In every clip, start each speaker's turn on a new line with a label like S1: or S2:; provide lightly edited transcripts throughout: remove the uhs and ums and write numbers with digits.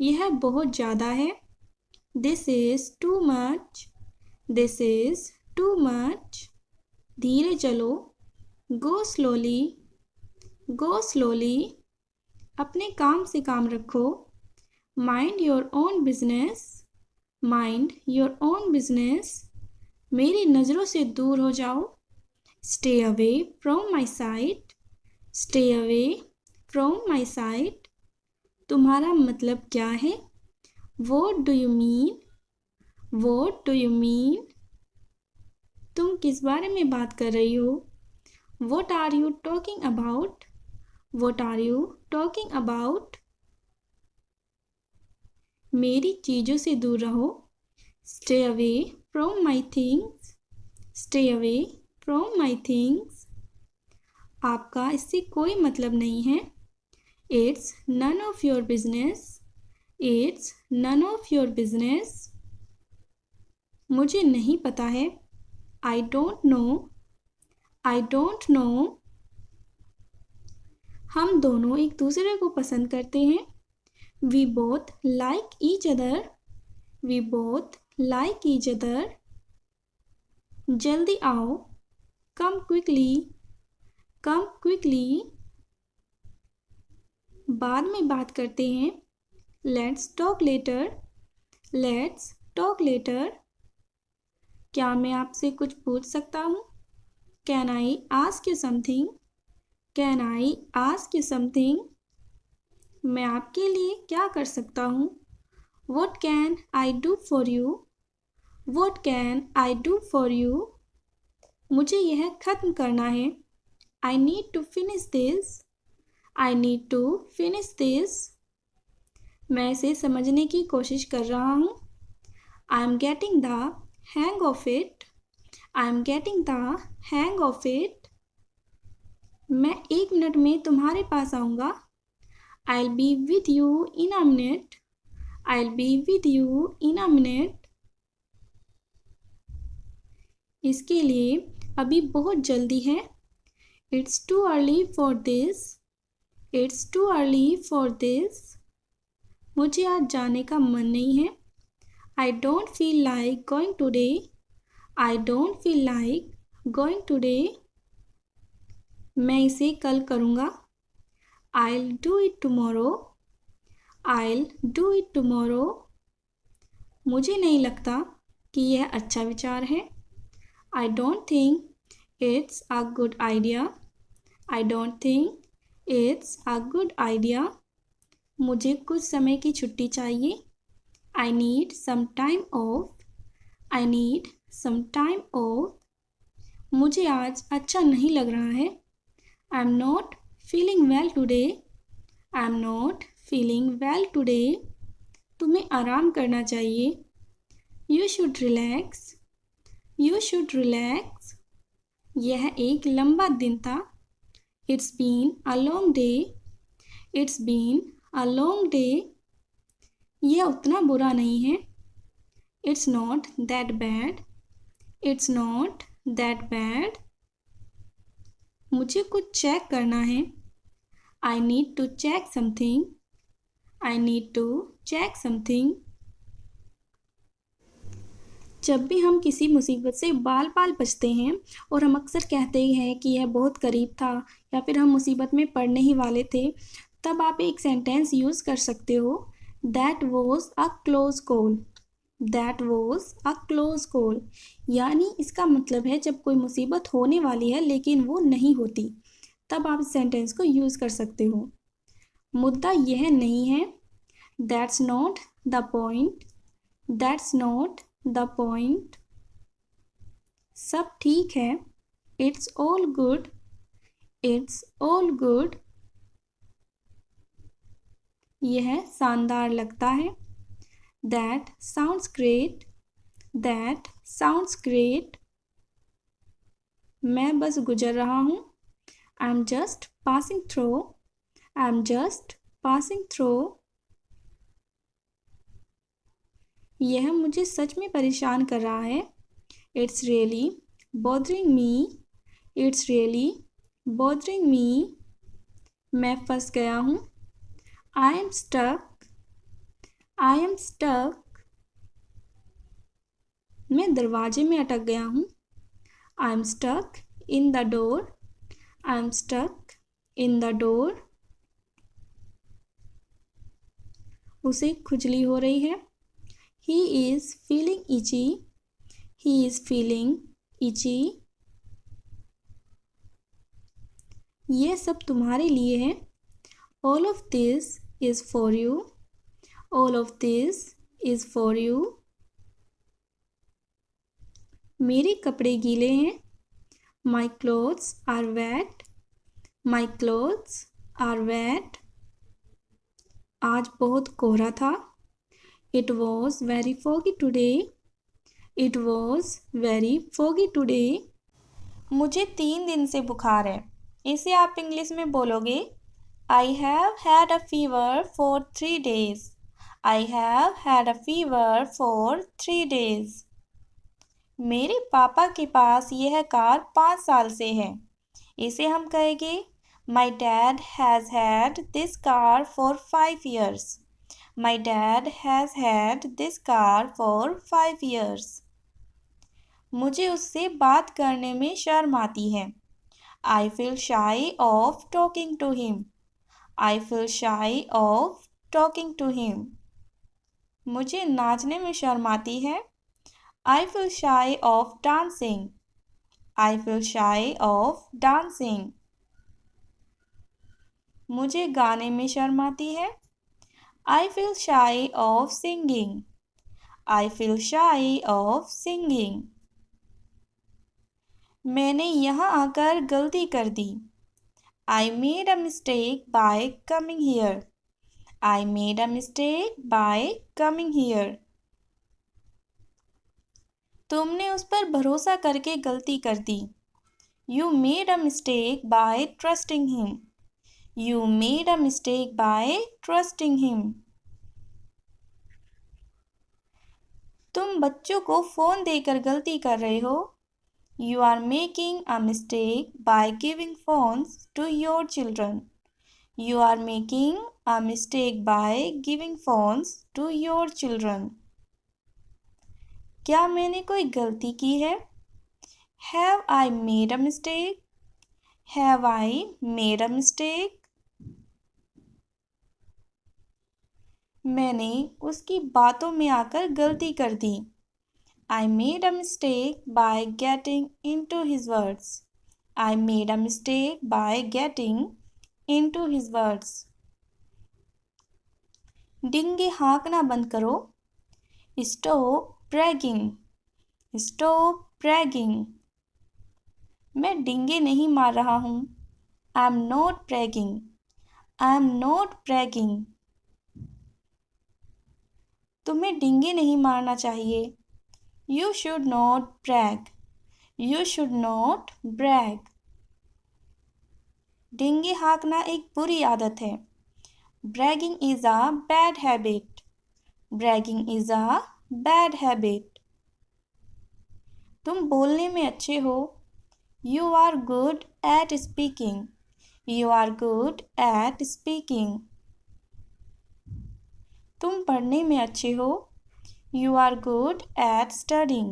S1: यह बहुत ज़्यादा है। This is too much. This is too much. धीरे चलो। Go slowly. Go slowly. अपने काम से काम रखो। Mind your own business. Mind your own business. मेरी नज़रों से दूर हो जाओ। Stay away from my sight. Stay away from my sight. तुम्हारा मतलब क्या है? What do you mean? What do you mean? तुम किस बारे में बात कर रही हो? What are you talking about? What are you talking about? मेरी चीज़ों से दूर रहो। Stay away from my things. Stay away from my things. आपका इससे कोई मतलब नहीं है। It's none of your business. It's none of your business. मुझे नहीं पता है। I don't know. I don't know. हम दोनों एक दूसरे को पसंद करते हैं। We both like each other. We both like each other. जल्दी आओ। Come quickly. कम क्विकली। बाद में बात करते हैं। Let's talk later. Let's talk later. क्या मैं आपसे कुछ पूछ सकता हूँ? Can I ask you something? Can I ask you something? मैं आपके लिए क्या कर सकता हूँ? What can I do for you? What can I do for you? मुझे यह ख़त्म करना है। I need to finish this. I need to finish this. मैं इसे समझने की कोशिश कर रहा हूँ। I am getting the hang of it. I am getting the hang of it. मैं 1 मिनट में तुम्हारे पास आऊँगा। I'll be with you in a minute. I'll be with you in a minute. इसके लिए अभी बहुत जल्दी है। It's too early for this. It's too early for this. मुझे आज जाने का मन नहीं है। I don't feel like going today. I don't feel like going today. मैं इसे कल करूँगा। I'll do it tomorrow. I'll do it tomorrow. मुझे नहीं लगता कि यह अच्छा विचार है। I don't think it's a good idea. I don't think it's a good idea. मुझे कुछ समय की छुट्टी चाहिए। I need some time off. I need some time off. मुझे आज अच्छा नहीं लग रहा है। I'm not feeling well today. I'm not feeling well today. तुम्हें आराम करना चाहिए। You should relax. You should relax. यह एक लंबा दिन था। It's been a long day. It's been a long day. यह उतना बुरा नहीं है। It's not that bad. It's not that bad. मुझे कुछ चेक करना है। I need to check something. I need to check something. जब भी हम किसी मुसीबत से बाल बाल बचते हैं और हम अक्सर कहते हैं कि यह बहुत करीब था या फिर हम मुसीबत में पड़ने ही वाले थे, तब आप एक सेंटेंस यूज़ कर सकते हो। That was a close call. That was a close call. यानी इसका मतलब है जब कोई मुसीबत होने वाली है लेकिन वो नहीं होती, तब आप इस सेंटेंस को यूज़ कर सकते हो। मुद्दा यह नहीं है। That's not the point. That's not the point. सब ठीक है। It's all good. It's all good. यह शानदार लगता है। That sounds great. That sounds great. मैं बस गुजर रहा हूँ। I am just passing through. I am just passing through. यह मुझे सच में परेशान कर रहा है। It's really bothering me. It's really bothering me. मैं फंस गया हूँ। I am stuck. I am stuck, मैं दरवाजे में अटक गया हूँ। I am stuck in the door, I am stuck in the door. उसे खुजली हो रही है। He is feeling itchy, he is feeling itchy. ये सब तुम्हारे लिए है। All of this is for you, all of this is for you. मेरे कपड़े गीले हैं। My clothes are wet, my clothes are wet. आज बहुत कोहरा था। It was very foggy today, it was very foggy today. मुझे 3 दिन से बुखार है। इसे आप इंग्लिश में बोलोगे I have had a fever for 3 days। I have had a fever for 3 days। मेरे पापा के पास यह कार 5 साल से है। इसे हम कहेंगे my dad has had this car for 5 years। My dad has had this car for 5 years। मुझे उससे बात करने में शर्म आती है। I feel shy of talking to him, I feel shy of talking to him. मुझे नाचने में शर्म आती है। I feel shy of dancing, I feel shy of dancing. मुझे गाने में शर्म आती है। I feel shy of singing, I feel shy of singing. मैंने यहाँ आकर गलती कर दी। I made a mistake by coming here, I made a mistake by coming here. तुमने उस पर भरोसा करके गलती कर दी। You made a mistake by trusting him, you made a mistake by trusting him. तुम बच्चों को फ़ोन देकर गलती कर रहे हो। You are making a mistake by giving phones to your children, you are making a mistake by giving phones to your children. क्या मैंने कोई गलती की है? Have I made a mistake, have I made a mistake. मैंने उसकी बातों में आकर गलती कर दी। I made a mistake by getting into his words. I made a mistake by getting into his words. Dinge हाँकना बंद करो। Stop bragging. Stop bragging. मैं डिंगे नहीं मार रहा हूँ। I am not bragging. I am not bragging. तुम्हें डिंगे नहीं मारना चाहिए। You should not brag. You should not brag. Dinge हाँकना एक बुरी आदत है। Bragging is a bad habit. Bragging is a bad habit. तुम बोलने में अच्छे हो। You are good at speaking. You are good at speaking. तुम पढ़ने में अच्छे हो। You are good at studying.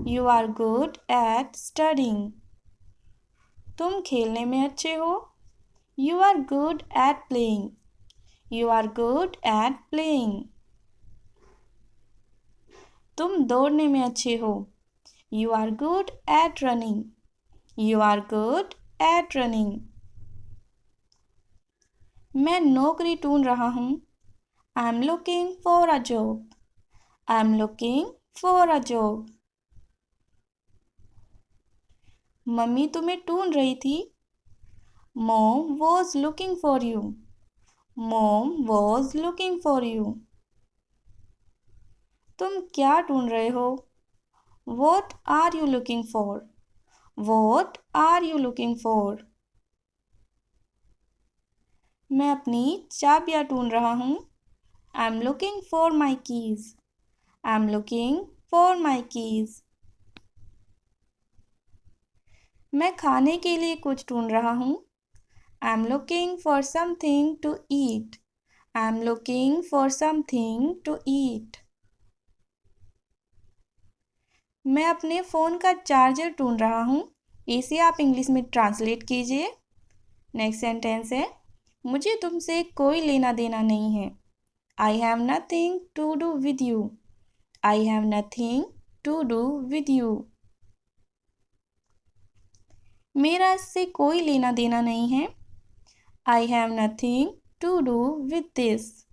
S1: You are good at studying. तुम खेलने में अच्छे हो। You are good at playing. You are good at playing. तुम दौड़ने में अच्छे हो। You are good at running. You are good at running. मैं नौकरी ढूंढ रहा हूँ। I am looking for a job. I am looking for a job. Mummy तुम्हें ढूंढ रही थी। Mom was looking for you. Mom was looking for you. तुम क्या ढूंढ रहे हो? What are you looking for? What are you looking for? मैं अपनी चाबियाँ ढूंढ रहा हूँ। I'm looking for my keys. I'm looking for my keys. मैं खाने के लिए कुछ ढूंढ रहा हूँ। I'm looking for something to eat. I am looking for something to eat. मैं अपने फ़ोन का चार्जर ढूंढ रहा हूँ। इसे आप इंग्लिश में ट्रांसलेट कीजिए। नेक्स्ट सेंटेंस है, मुझे तुमसे कोई लेना देना नहीं है। I have nothing to do with you. I have nothing to do with you. मेरा इससे कोई लेना देना नहीं है। I have nothing to do with this.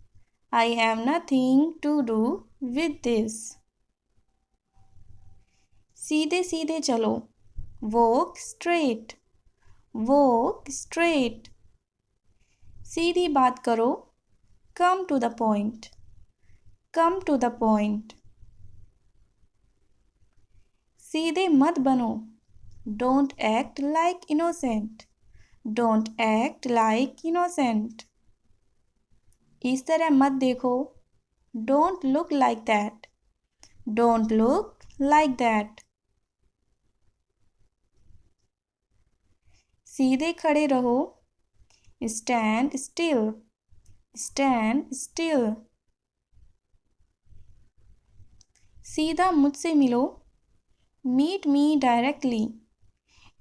S1: I have nothing to do with this. सीधे सीधे चलो। Walk straight. Walk straight. सीधी बात करो। Come to the point. Come to the point. सीधे मत बनो। Don't act like innocent. Don't act like innocent. इस तरह मत देखो। Don't look like that. Don't look like that. सीधे खड़े रहो। Stand still. Stand still. सीधा मुझसे मिलो। Meet me directly.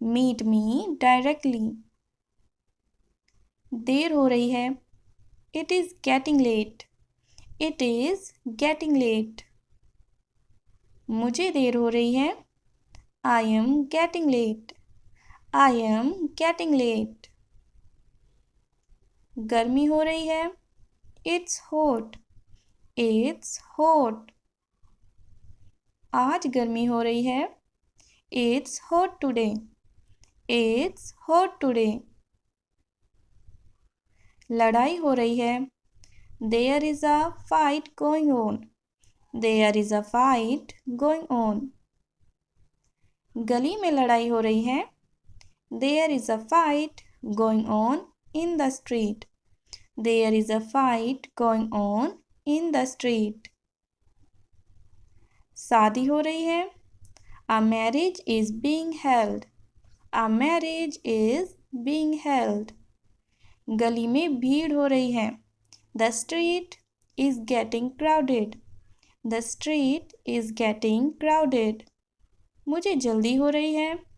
S1: Meet me directly. देर हो रही है। It is getting late. It is getting late. मुझे देर हो रही है। I am getting late. I am getting late. गर्मी हो रही है। It's hot. It's hot. आज गर्मी हो रही है। It's hot today. It's hot today. लड़ाई हो रही है। There is a fight going on. There is a fight going on. गली में लड़ाई हो रही है। There is a fight going on in the street. There is a fight going on in the street. शादी हो रही है। A marriage is being held. A marriage is being held. गली में भीड़ हो रही है। The street is getting crowded. The street is getting crowded. मुझे जल्दी हो रही है।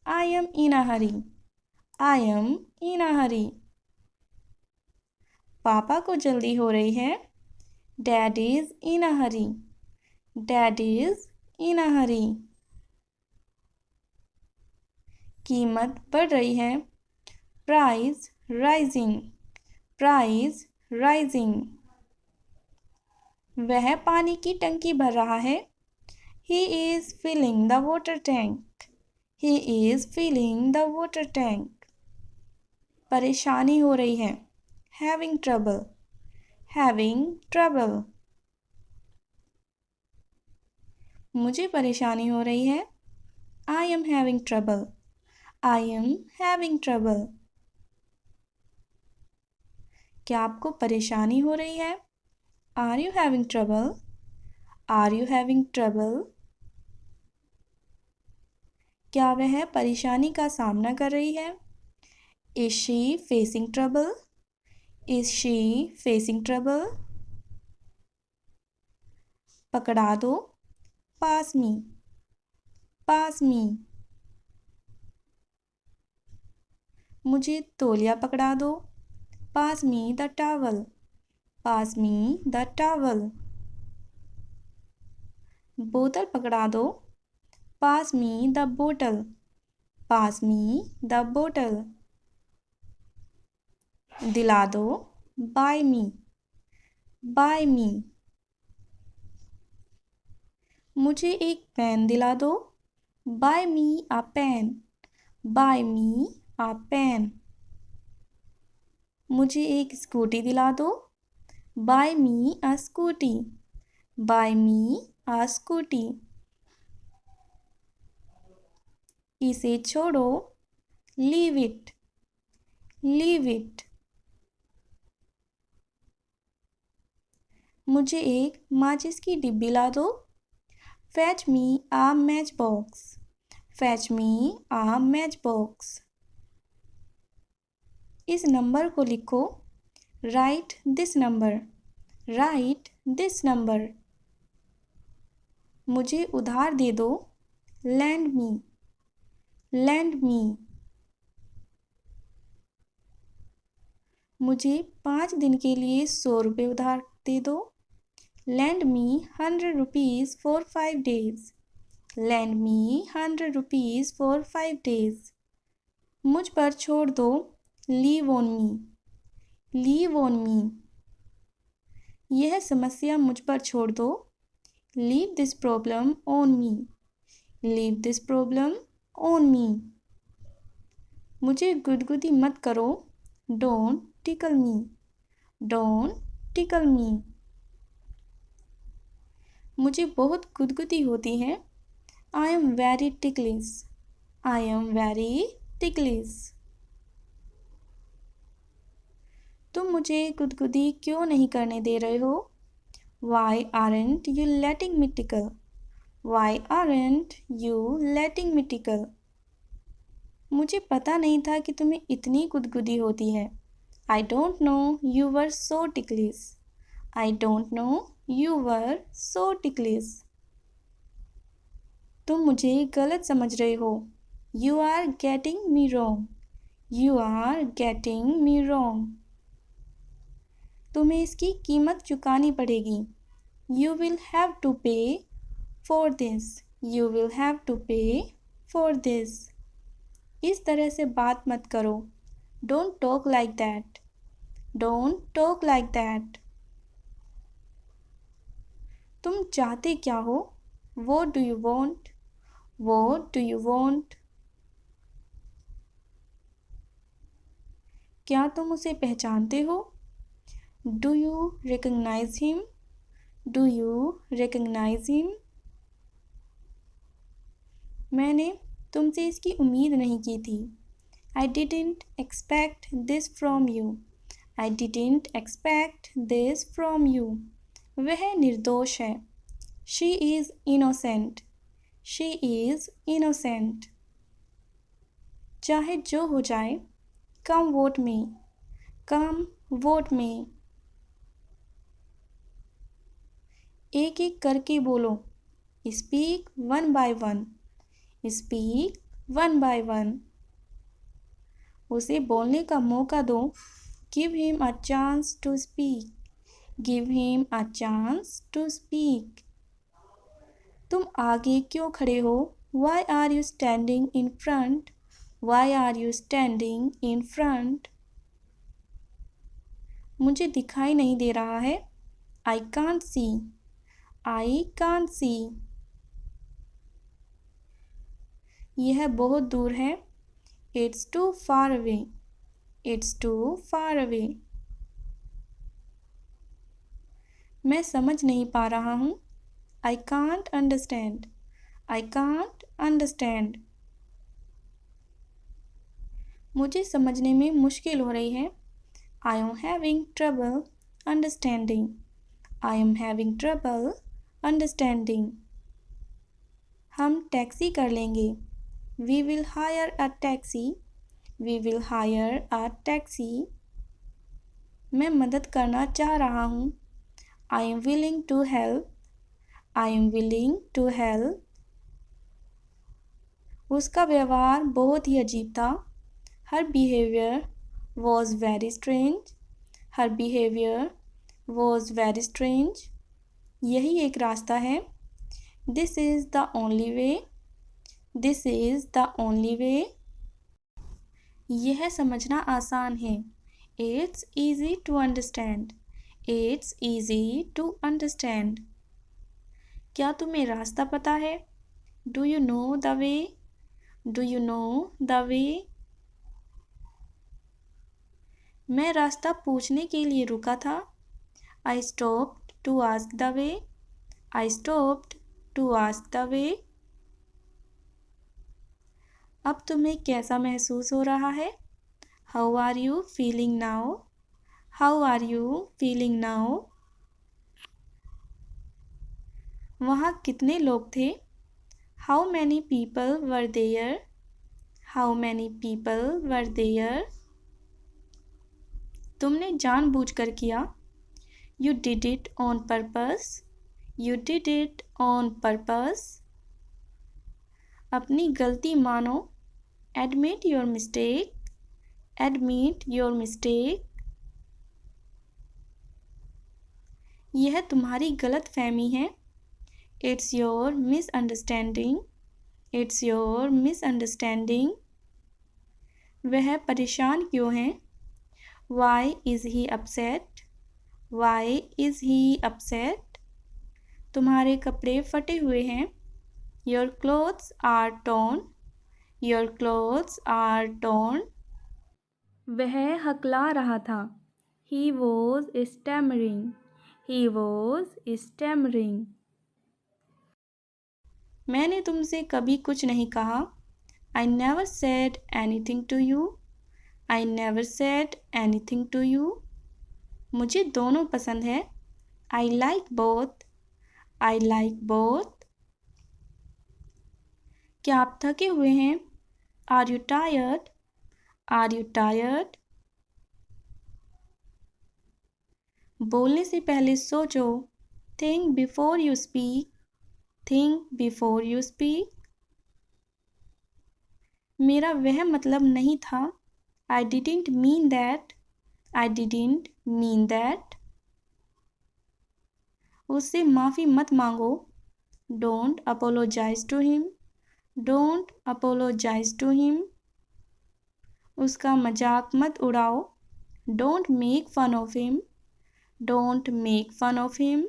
S1: I am in a hurry. I am in a hurry. पापा को जल्दी हो रही है। Dad is in a hurry. Dad is in a hurry. कीमत बढ़ रही है। Price rising. Price rising. वह पानी की टंकी भर रहा है। He is filling the water tank. He is filling the water tank. परेशानी हो रही है। Having trouble. Having trouble. मुझे परेशानी हो रही है। I am having trouble. I am having trouble. क्या आपको परेशानी हो रही है? Are you having trouble? Are you having trouble? क्या वह परेशानी का सामना कर रही है? Is she facing trouble? Is she facing trouble? पकड़ा दो। पास मी। पास मी। मुझे तौलिया पकड़ा दो। Pass me the towel. Pass me the towel. बोतल पकड़ा दो। पास मी द बोतल। पास मी द बोतल। दिला दो। बाय मी। बाय मी। मुझे एक पेन दिला दो। बाय मी अ पेन। बाय मी अ पेन। मुझे एक स्कूटी दिला दो। बाय मी अ स्कूटी। बाय मी अ स्कूटी। इसे छोड़ो। Leave it. Leave it. मुझे एक माचिस की डिब्बी ला दो। Fetch me a match box. Fetch me a match box. इस नंबर को लिखो। Right this number, right this number. मुझे उधार दे दो, लैंड मी, लैंड मी। मुझे 5 दिन के लिए 100 रुपये उधार दे दो, land me 100 rupees for 5 days, land me 100 rupees for 5 days। मुझ पर छोड़ दो, leave on me, leave on me. यह समस्या मुझ पर छोड़ दो, leave this problem on me, leave this problem on me. मुझे गुदगुदी मत करो, don't tickle me, don't tickle me. मुझे बहुत गुदगुदी होती है, I am very ticklish, I am very ticklish. तुम मुझे गुदगुदी क्यों नहीं करने दे रहे हो, why aren't you letting me tickle, why aren't you letting me tickle. मुझे पता नहीं था कि तुम्हें इतनी गुदगुदी होती है, I don't know you were so ticklish, I don't know you were so ticklish. तुम मुझे गलत समझ रहे हो, you are getting me wrong, you are getting me wrong. तुम्हें इसकी कीमत चुकानी पड़ेगी, you will have to pay for this, you will have to pay for this. इस तरह से बात मत करो, don't talk like that, don't talk like that. तुम चाहते क्या हो, what do you want, what do you want. क्या तुम उसे पहचानते हो, do you recognise him, do you recognise him. मैंने तुमसे इसकी उम्मीद नहीं की थी, I didn't expect this from you, I didn't expect this from you. वह निर्दोष है, she is innocent, she is innocent. चाहे जो हो जाए, कम वोट में, कम वोट में। एक एक करके बोलो, speak one by one, speak one by one. उसे बोलने का मौका दो, give him a chance to speak, give him a chance to speak. तुम आगे क्यों खड़े हो, why are you standing in front, why are you standing in front. मुझे दिखाई नहीं दे रहा है, I can't see, I can't see. यह बहुत दूर है, it's too far away, it's too far away. मैं समझ नहीं पा रहा हूँ, I can't understand, I can't understand. मुझे समझने में मुश्किल हो रही है, I am having trouble understanding, I am having trouble understanding. हम टैक्सी कर लेंगे, we will hire a taxi, we will hire a taxi. मैं मदद करना चाह रहा हूँ, I am willing to help, I am willing to help. उसका व्यवहार बहुत ही अजीब था, her behaviour was very strange, her behaviour was very strange. यही एक रास्ता है, this is the only way, this is the only way. यह समझना आसान है, it's easy to understand, it's easy to understand. क्या तुम्हें रास्ता पता है, do you know the way, do you know the way. मैं रास्ता पूछने के लिए रुका था, I stopped to ask the way, I stopped to ask the way. अब तुम्हें कैसा महसूस हो रहा है, how are you feeling now, how are you feeling now. वहाँ कितने लोग थे, how many people were there, how many people were there. तुमने जानबूझकर किया। You did it on purpose. You did it on purpose. अपनी गलती मानो। Admit your mistake. Admit your mistake. यह तुम्हारी गलत फहमी है। It's your misunderstanding. It's your misunderstanding. वह परेशान क्यों है? Why is he upset? Why is he upset? तुम्हारे कपड़े फटे हुए हैं। Your clothes are torn. Your clothes are torn. वह हकला रहा था। He was stammering. He was stammering. मैंने तुमसे कभी कुछ नहीं कहा। I never said anything to you. I never said anything to you. मुझे दोनों पसंद है। I like both. I like both. क्या आप थके हुए हैं? Are you tired? Are you tired? बोलने से पहले सोचो। Think before you speak. Think before you speak. मेरा वह मतलब नहीं था। I didn't mean that. I didn't mean that. उससे माफ़ी मत मांगो। Don't apologize to him. Don't apologize to him. उसका मजाक मत उड़ाओ। Don't make fun of him. Don't make fun of him.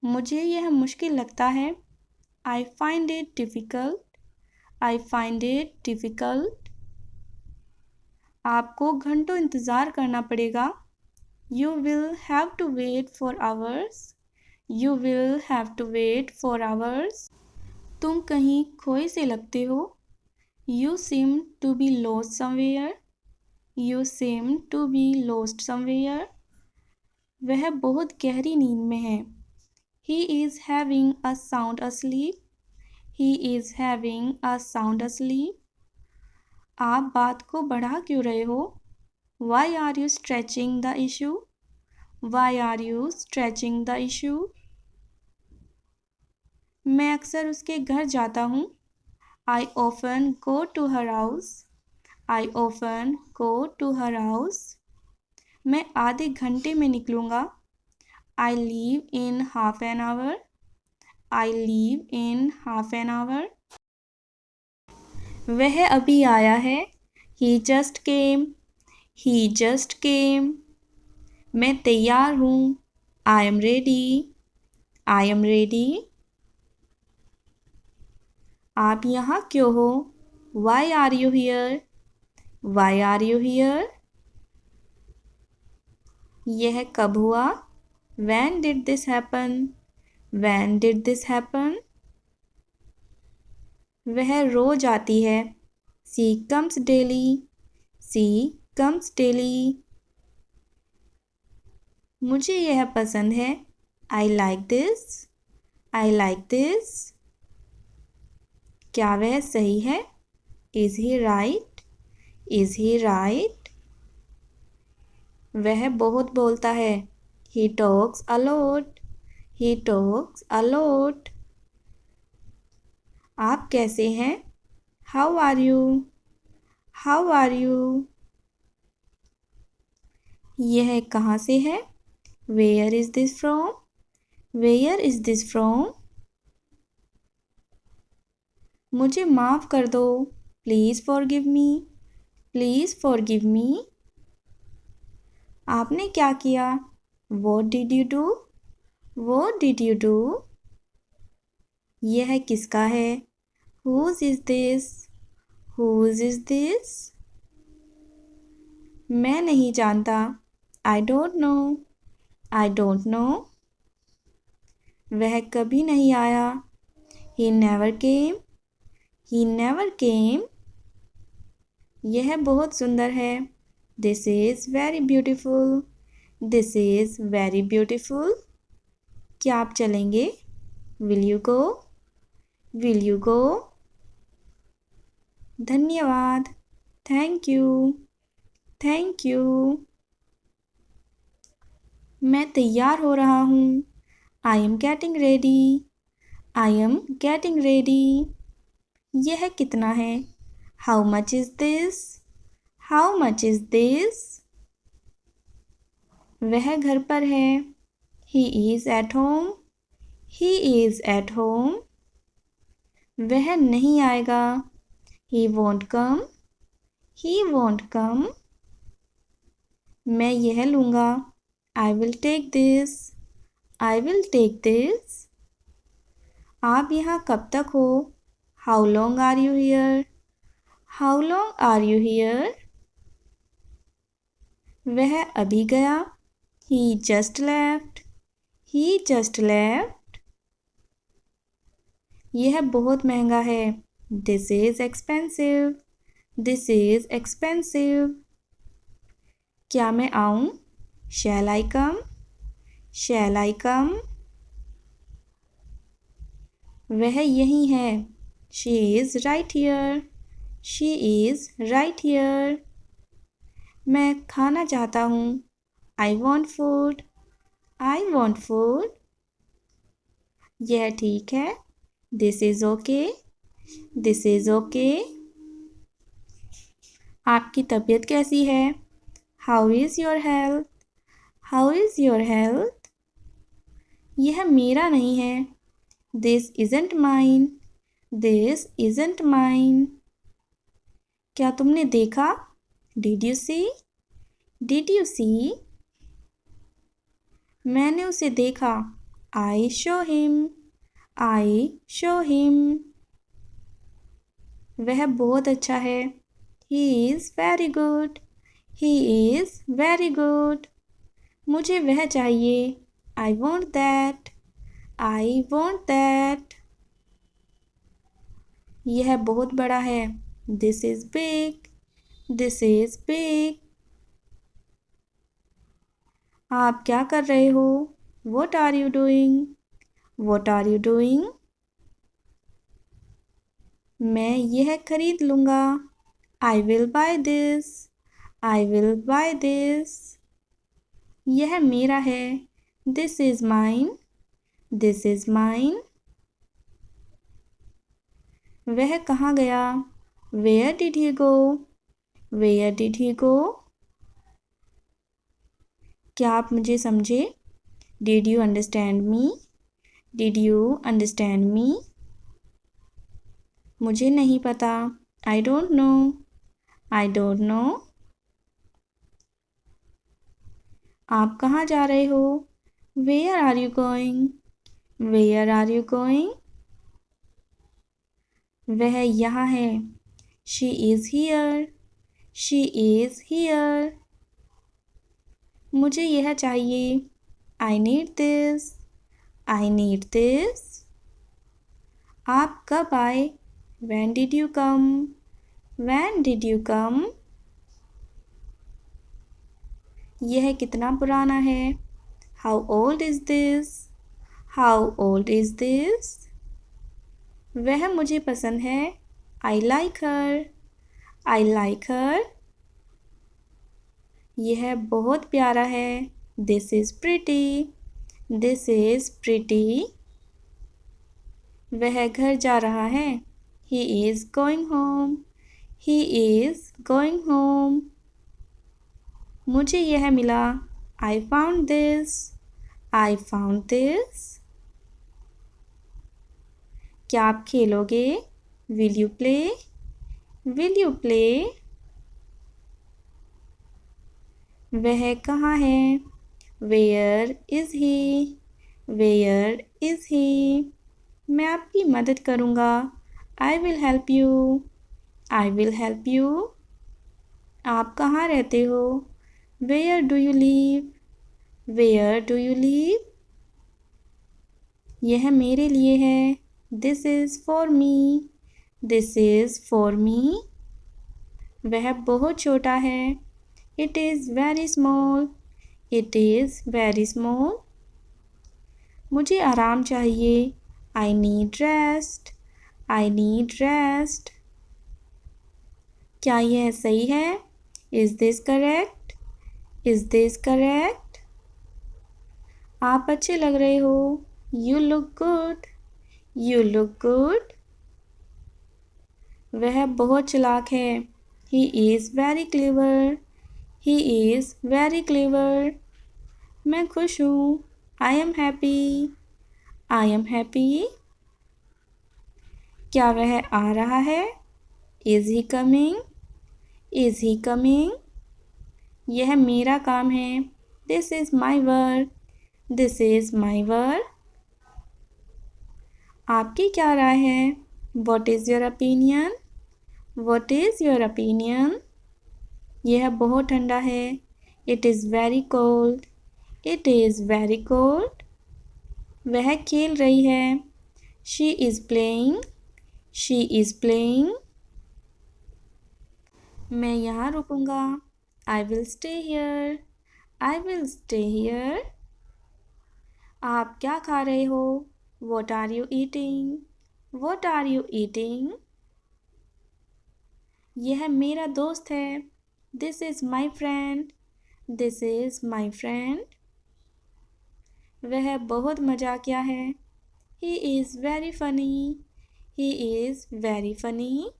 S1: मुझे यह मुश्किल लगता है। I find it difficult. I find it difficult. आपको घंटों इंतज़ार करना पड़ेगा। You will have to wait for hours. You will have to wait for hours. तुम कहीं खोए से लगते हो। You seem to be lost somewhere. You seem to be lost somewhere. वह बहुत गहरी नींद में है। He is having a sound asleep. He is having a sound asleep. आप बात को बढ़ा क्यों रहे हो? Why are you stretching the issue? Why are you stretching the issue? मैं अक्सर उसके घर जाता हूँ। I often go to her house. I often go to her house. मैं आधे घंटे में निकलूँगा। I leave in half an hour. I leave in half an hour. वह अभी आया है। He just came. He just came. मैं तैयार हूँ। I am ready. I am ready. आप यहाँ क्यों हो? Why are you here? Why are you here? यह कब हुआ? When did this happen? When did this happen? वह रोज आती है। She comes daily. She comes daily. मुझे यह पसंद है। I like this. I like this. क्या वह सही है? Is he right? Is he right? वह बहुत बोलता है। He talks a lot. He talks a lot. आप कैसे हैं? How are you? How are you? यह कहाँ से है? Where is this from? Where is this from? मुझे माफ़ कर दो। Please forgive me. Please forgive me. आपने क्या किया? What did you do? What did you do? यह किसका है? Whose is this? Whose is this? मैं नहीं जानता। I don't know. I don't know. वह कभी नहीं आया। He never came. He never came. यह बहुत सुंदर है। This is very beautiful. This is very beautiful. क्या आप चलेंगे? Will you go? Will you go? धन्यवाद। Thank you. Thank you. मैं तैयार हो रहा हूँ। I am getting ready. I am getting ready. यह कितना है? How much is this? How much is this? वह घर पर है। He is at home. He is at home. वह नहीं आएगा। He won't come. He won't come. मैं यह लूँगा। I will take this. I will take this. आप यहाँ कब तक हो? How long are you here? How long are you here? वह अभी गया। He just left. He just left. यह बहुत महंगा है। This is expensive. This is expensive. क्या मैं आऊँ? शैल आई कम? शैल आई कम? वह यहीं है। She is right here. She is right here. मैं खाना चाहता हूँ। I want food. I want food. यह ठीक है। This is okay. This is okay. आपकी तबीयत कैसी है? How is your health? How is your health? यह मेरा नहीं है। This isn't mine. This isn't mine. क्या तुमने देखा? Did you see? Did you see? मैंने उसे देखा। I show him. I show him. वह बहुत अच्छा है। He is very good. He is very good. मुझे वह चाहिए। I want that. I want that. यह बहुत बड़ा है। This is big. This is big. आप क्या कर रहे हो? What are you doing? What are you doing? मैं यह खरीद लूँगा। I will buy this. I will buy this. यह मेरा है। This is mine. This is mine. वह कहाँ गया? Where did he go? Where did he go? क्या आप मुझे समझे? Did you understand me? Did you understand me? मुझे नहीं पता। I don't know. I don't know. आप कहाँ जा रहे हो? Where are you going? Where are you going? वह यहाँ है। She is here. She is here. मुझे यह चाहिए। I need this. I need this. आप कब आए? When did you come? When did you come? यह कितना पुराना है? How old is this? How old is this? वह मुझे पसंद है। I like her. I like her. यह बहुत प्यारा है। This is pretty. This is pretty. वह घर जा रहा है। He is going home. He is going home. मुझे यह मिला। I found this. I found this. क्या आप खेलोगे? Will you play? Will you play? वह कहाँ है? Where is he? Where is he? मैं आपकी मदद करूँगा। I will help you. I will help you. आप कहाँ रहते हो? Where do you live? Where do you live? यह मेरे लिए है। This is for me. This is for me. वह बहुत छोटा है। It is very small. It is very small. मुझे आराम चाहिए। I need rest. I need rest. क्या यह सही है? Is this correct? Is this correct? आप अच्छे लग रहे हो। You look good. You look good. वह बहुत चालाक है। He is very clever. He is very clever. मैं खुश हूँ। I am happy. I am happy. क्या वह आ रहा है? Is he coming? Is he coming? यह मेरा काम है। This is my work. This is my work. आपकी क्या राय है? What is your opinion? What is your opinion? यह बहुत ठंडा है। It is very cold. It is very cold. वह खेल रही है। She is playing. She is playing. मैं यहाँ रुकूंगा। I will stay here. I will stay here. आप क्या खा रहे हो? What are you eating? What are you eating? यह मेरा दोस्त है। This is my friend. This is my friend. वह बहुत मजाकिया है। He is very funny. He is very funny.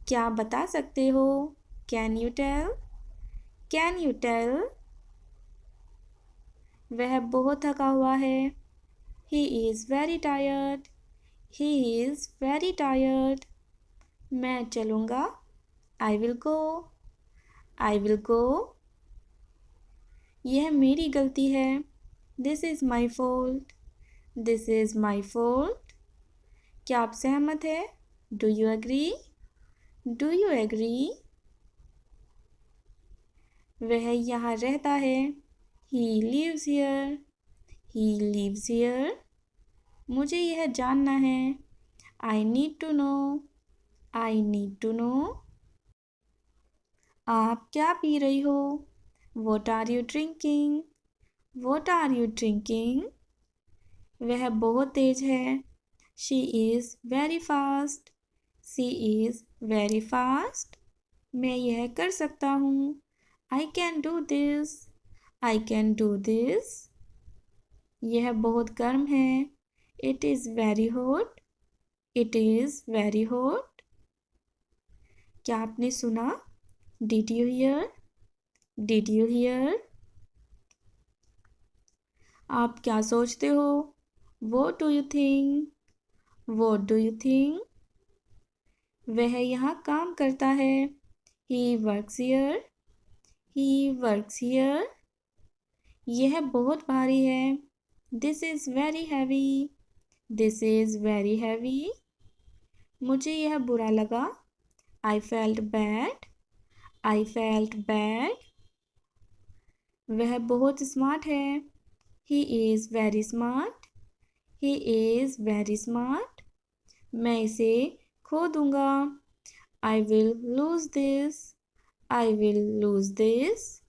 S1: क्या बता सकते हो? Can you tell? Can you tell? वह बहुत थका हुआ है। He is very tired. He is very tired. मैं चलूँगा। I will go. I will go. यह मेरी गलती है। This is my fault. This is my fault. क्या आप सहमत है? Do you agree? Do you agree? वह यहाँ रहता है। He lives here. He lives here. मुझे यह जानना है। I need to know. I need to know. आप क्या पी रही हो? What are you drinking? What are you drinking? वह बहुत तेज है। She is very fast. She is very fast. मैं यह कर सकता हूँ। I can do this. I can do this. यह बहुत गर्म है। It is very hot. It is very hot. क्या आपने सुना? Did you hear? Did you here? आप क्या सोचते हो? What do you think? What do you think? वह यहाँ काम करता है। He works here. He works here. यह बहुत भारी है। This is very heavy. This is very heavy. मुझे यह बुरा लगा। I felt bad. I felt bad. वह बहुत स्मार्ट है। He is very smart. He is very smart. मैं इसे खो दूंगा। I will lose this. I will lose this.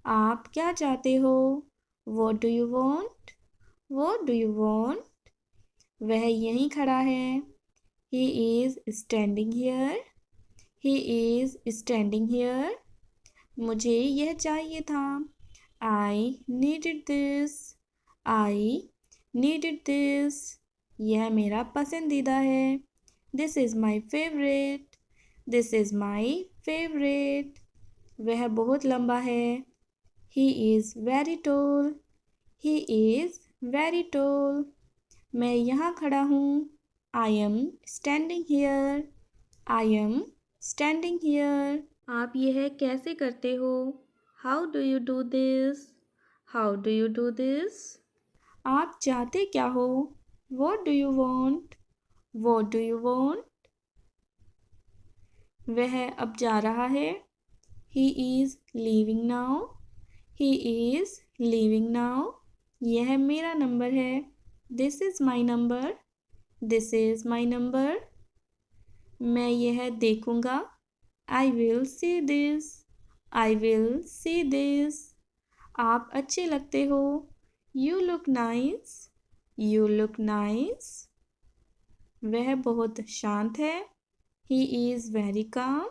S1: आप क्या चाहते हो? What do you want? What do you want? वह यहीं खड़ा है। He is standing here. He is standing here. मुझे यह चाहिए था। I needed this. I needed this. यह मेरा पसंदीदा है। This is my favourite. This is my favourite. वह बहुत लंबा है। He is very tall. He is very tall. मैं यहाँ खड़ा हूँ। I am standing here. I am standing here. आप यह कैसे करते हो? How do you do this? How do you do this? आप चाहते क्या हो? What do you want? What do you want? वह अब जा रहा है। He is leaving now. He is leaving now. यह मेरा नंबर है। This is my number. This is my number. मैं यह देखूंगा। I will see this. I will see this. आप अच्छे लगते हो। You look nice. You look nice. वह बहुत शांत है। He is very calm.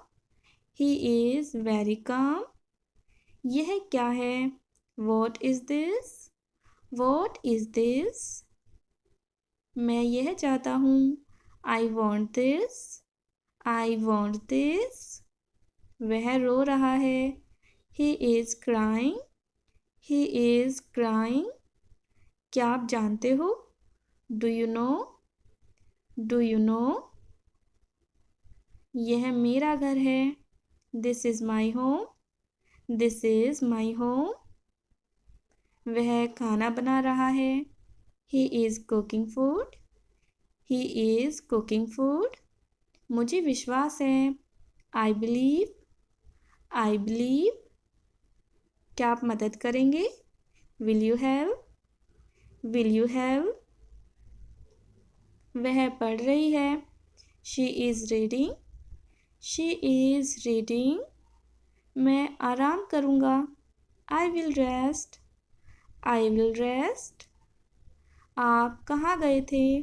S1: He is very calm. यह क्या है? What is this? What is this? मैं यह चाहता हूँ। I want this. I want this. वह रो रहा है। He is crying. He is crying. क्या आप जानते हो? Do you no? Do you no? यह मेरा घर है। This is my home. This is my home. वह खाना बना रहा है। He is cooking food. He is cooking food. मुझे विश्वास है। I believe. I believe. क्या आप मदद करेंगे? Will you help? Will you help? वह पढ़ रही है। She is reading. She is reading. मैं आराम करूँगा। I will rest. I will rest. आप कहाँ गए थे?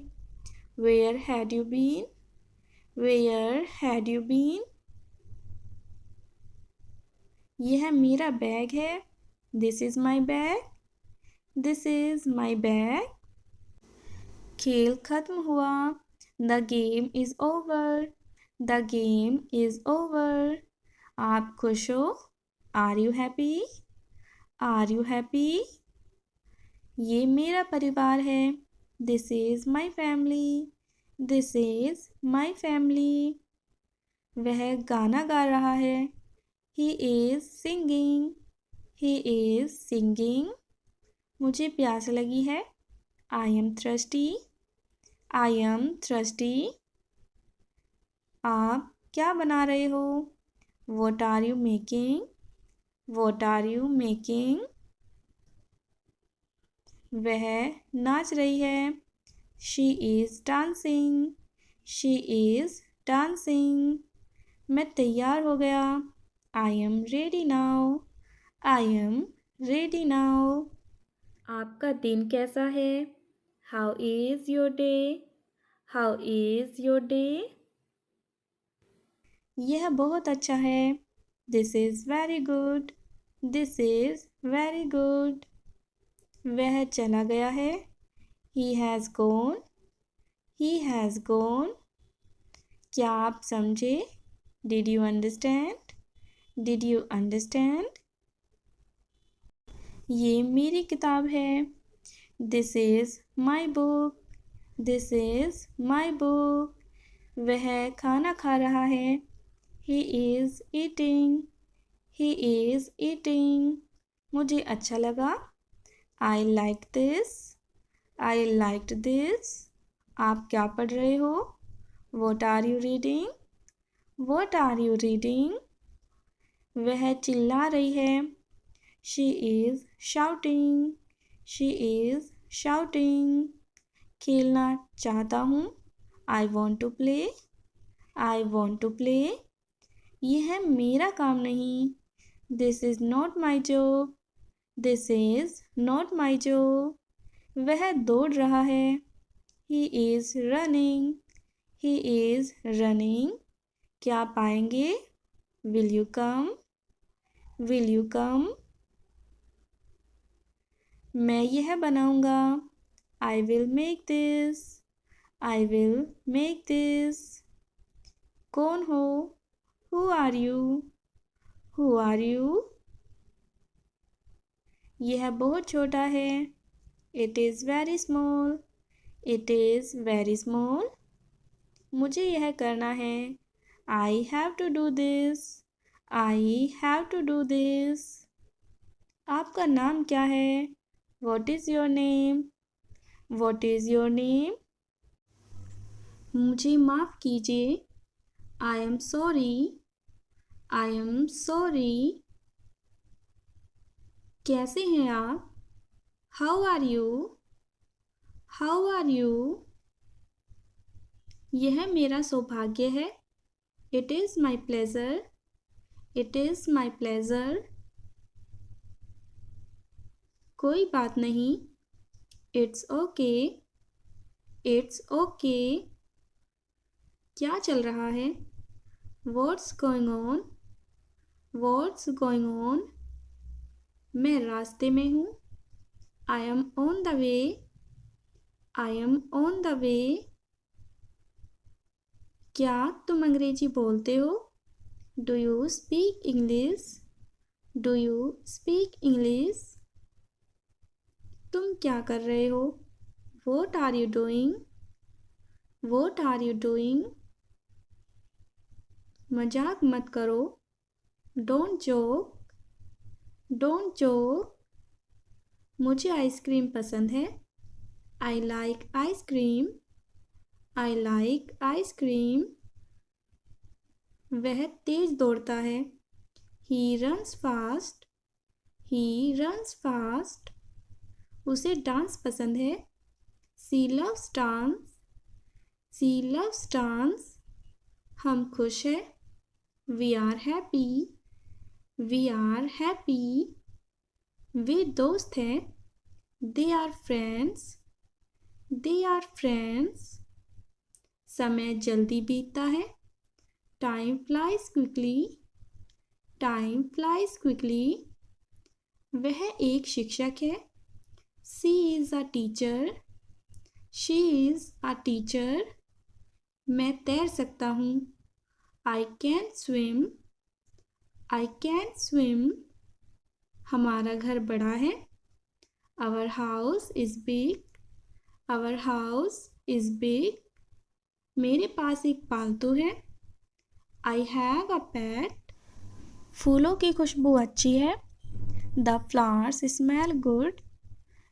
S1: Where had you been? Where had you been? यह मेरा बैग है। This is my bag. This is my bag. खेल खत्म हुआ। The game is over. The game is over. आप खुश हो? Are you happy? Are you happy? ये मेरा परिवार है। This is my family. This is my family. वह गाना गा रहा है। He is singing. He is singing. मुझे प्यास लगी है। I am thirsty. I am thirsty. आप क्या बना रहे हो? What are you making? What are you making? वह नाच रही है। She is dancing. She is dancing. मैं तैयार हो गया। I am ready now. I am ready now. आपका दिन कैसा है? How is your day? How is your day? यह बहुत अच्छा है। This is very good. This is very good. वह चला गया है। He has gone. He has gone. क्या आप समझे? Did you understand? Did you understand? ये मेरी किताब है। This is my book. This is my book. वह खाना खा रहा है। He is eating. He is eating. मुझे अच्छा लगा। I like this. I liked this. आप क्या पढ़ रहे हो? What are you reading? What are you reading? वह चिल्ला रही है। She is shouting. She is shouting. खेलना चाहता हूँ। I want to play. I want to play. यह मेरा काम नहीं। This is not my job. This is not my job. वह दौड़ रहा है। He is running. He is running. क्या आप आएंगे? Will you come? Will you come? मैं यह बनाऊंगा। I will make this. I will make this. कौन हो? Who are you? Who are you? यह बहुत छोटा है। It is very small. It is very small. मुझे यह करना है। I have to do this. I have to do this. आपका नाम क्या है? What is your name? What is your name? मुझे माफ़ कीजिए। I am sorry. I am sorry. कैसे हैं आप? How are you? How are you? यह मेरा सौभाग्य है। It is my pleasure. It is my pleasure. कोई बात नहीं। It's okay. It's okay. क्या चल रहा है? What's going on? What's going on? मैं रास्ते में हूँ. I am on the way. I am on the way. क्या तुम अंग्रेजी बोलते हो? Do you speak English? Do you speak English? तुम क्या कर रहे हो? What are you doing? What are you doing? मजाक मत करो. Don't joke. Don't joke. मुझे आइसक्रीम पसंद है. I like ice cream. I like ice cream. वह तेज दौड़ता है. He runs fast. He runs fast. उसे डांस पसंद है. She loves dance. She loves dance. हम खुश हैं. We are happy. We are happy. वे दोस्त हैं. They are friends. They are friends. समय जल्दी बीतता है. Time flies quickly. Time flies quickly. वह एक शिक्षक है. She is a teacher. She is a teacher. मैं तैर सकता हूँ. I can swim. I can swim. हमारा घर बड़ा है. Our house is big. Our house is big. मेरे पास एक पालतू है. I have a pet. फूलों की खुशबू अच्छी है. The flowers smell good.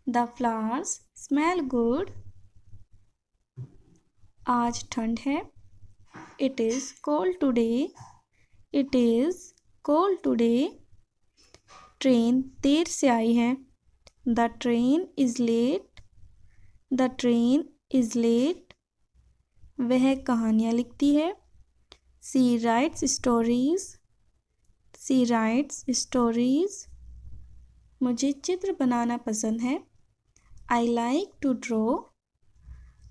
S1: The flowers smell good. आज ठंड है. It is cold today. It is cold today. Train देर से आई है. The train is late. The train is late. वह कहानियाँ लिखती है. She writes stories. She writes stories. मुझे चित्र बनाना पसंद है. I like to draw.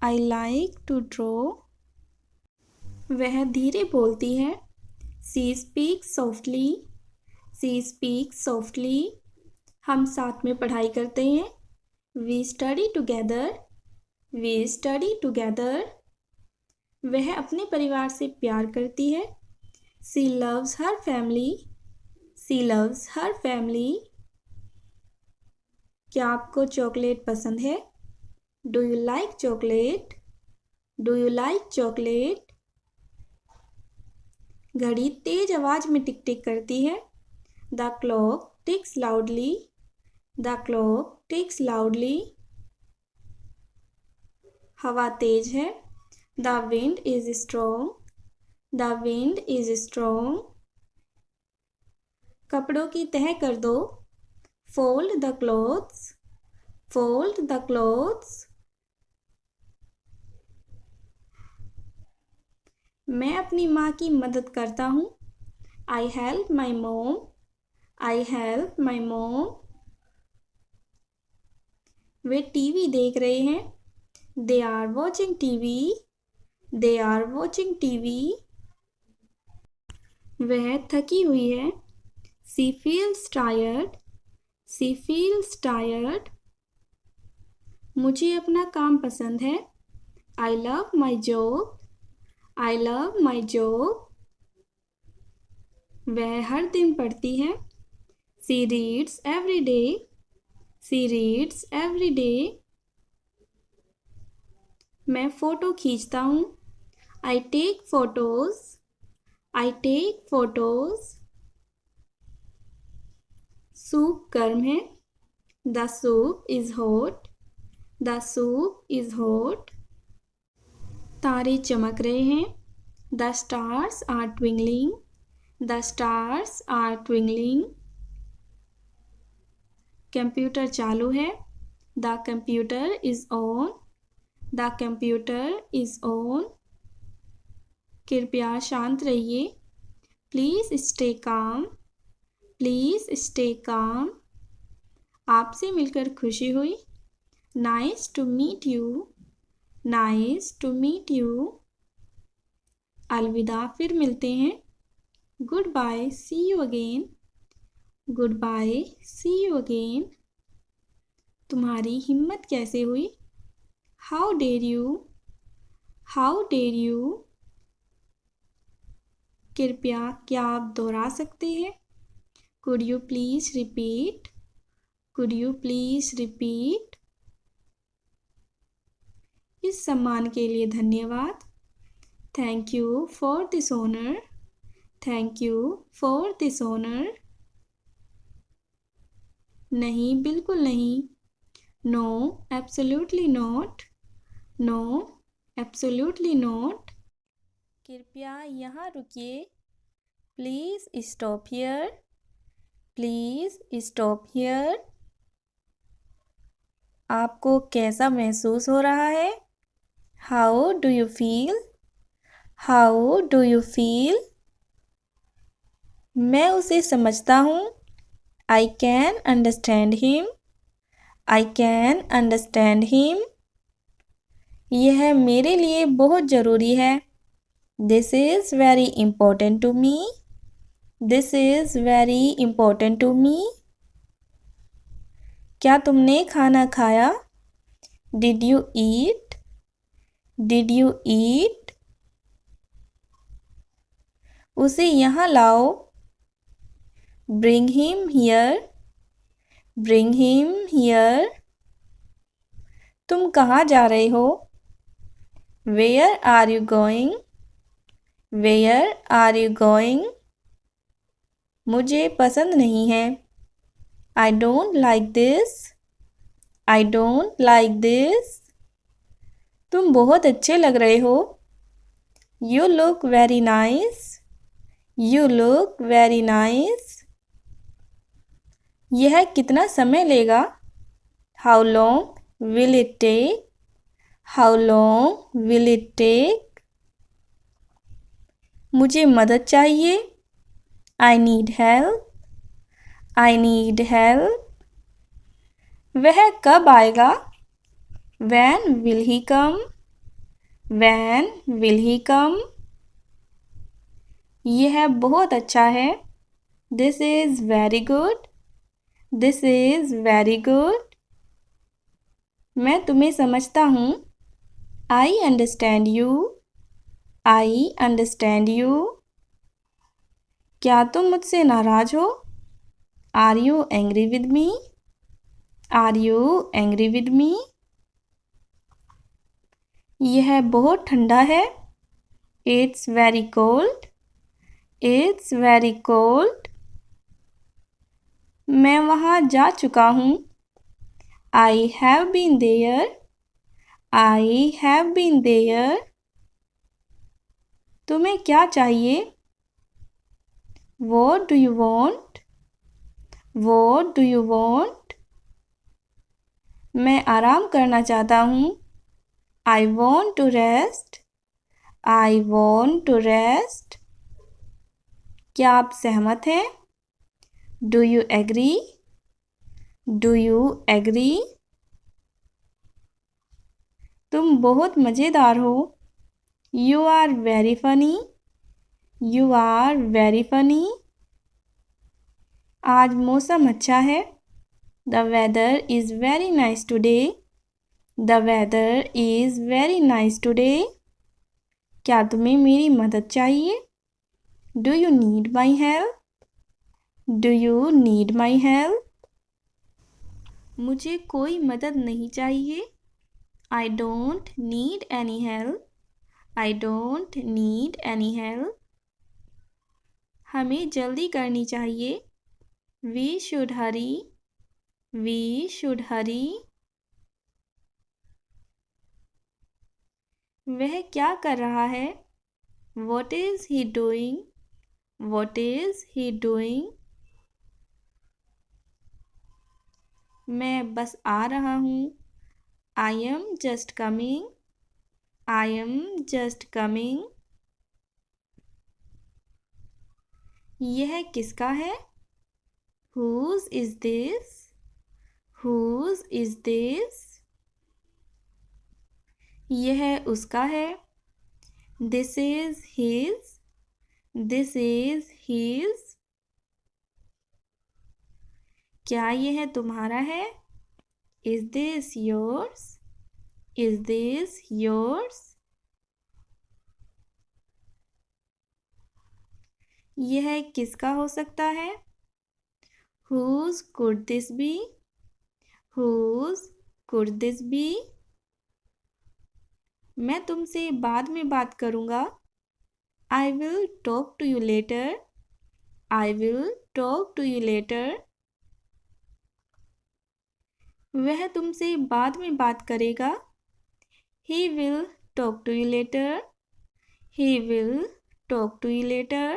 S1: I like to draw. वह धीरे बोलती है. She speaks softly. She speaks softly. हम साथ में पढ़ाई करते हैं. We study together. We study together. वह अपने परिवार से प्यार करती है. She loves her family. She loves her family. क्या आपको चॉकलेट पसंद है? Do you like chocolate? Do you like chocolate? घड़ी तेज आवाज में टिक टिक करती है. The clock ticks loudly. The clock ticks loudly. हवा तेज है. The wind is strong. The wind is strong. कपड़ों की तह कर दो. Fold the clothes. Fold the clothes. मैं अपनी माँ की मदद करता हूँ. I help my mom. I help my mom. Way TV देख रहे हैं. They are watching TV. They are watching TV. वह थकी हुई है. She feels tired. She feels tired. मुझे अपना काम पसंद है. I love my job. I love my job. वह हर दिन पढ़ती है. She reads every day. She reads every day. मैं फ़ोटो खींचता हूँ. I take photos. I take photos. Soup गर्म है. The soup is hot. The soup is hot. तारे चमक रहे हैं. The stars are twinkling. The stars are twinkling. Computer चालू है. The computer is on. The computer is on. कृपया शांत रहिए. Please stay calm. Please stay calm. आपसे मिलकर खुशी हुई. Nice to meet you. Nice to meet you. अलविदा, फिर मिलते हैं. Goodbye, see you again. Goodbye, see you again. तुम्हारी हिम्मत कैसे हुई? How dare you? How dare you? कृपया क्या आप दोहरा सकते हैं? Could you please repeat? Could you please repeat? इस सम्मान के लिए धन्यवाद। Thank you for this honour. Thank you for this honour. नहीं, बिल्कुल नहीं। No, absolutely not. No, absolutely not. कृपया यहाँ रुकिए। Please stop here. Please stop here. आपको कैसा महसूस हो रहा है? How do you feel? How do you feel? मैं उसे समझता हूँ। I can understand him. I can understand him. यह मेरे लिए बहुत ज़रूरी है। This is very important to me. This is very important to me. क्या तुमने खाना खाया? Did you eat? Did you eat? उसे यहाँ लाओ। Bring him here. Bring him here. तुम कहाँ जा रहे हो? Where are you going? Where are you going? मुझे पसंद नहीं है। I don't like this. I don't like this. तुम बहुत अच्छे लग रहे हो। You look very nice. You look very nice. यह कितना समय लेगा? How long will it take? How long will it take? मुझे मदद चाहिए। I need help. I need help. वह कब आएगा? When will he come? When will he come? यह बहुत अच्छा है। This is very good. This is very good. मैं तुम्हें समझता हूँ। I understand you. I understand you. क्या तुम मुझसे नाराज हो? Are you angry with me? Are you angry with me? यह बहुत ठंडा है। It's very cold. It's very cold. मैं वहाँ जा चुका हूँ। I have been there. I have been there. तुम्हें क्या चाहिए? What do you want? What do you want? मैं आराम करना चाहता हूँ। I want to rest. I want to rest. क्या आप सहमत हैं? Do you agree? Do you agree? तुम बहुत मज़ेदार हो। You are very funny. You are very funny. आज मौसम अच्छा है। The weather is very nice today. The weather is very nice today. क्या तुम्हें मेरी मदद चाहिए? Do you need my help? Do you need my help? मुझे कोई मदद नहीं चाहिए। I don't need any help. I don't need any help. हमें जल्दी करनी चाहिए। We should hurry. We should hurry. वह क्या कर रहा है? What is he doing? What is he doing? मैं बस आ रहा हूँ। I am just coming. I am just coming. यह किसका है? Whose is this? Whose is this? यह उसका है। This is his. This is his? क्या यह तुम्हारा है? Is this yours? Is this yours? यह किसका हो सकता है? Whose could this be? Whose could this be? मैं तुमसे बाद में बात करूँगा। I will talk to you later. I will talk to you later. वह तुमसे बाद में बात करेगा। He will talk to you later. He will talk to you later.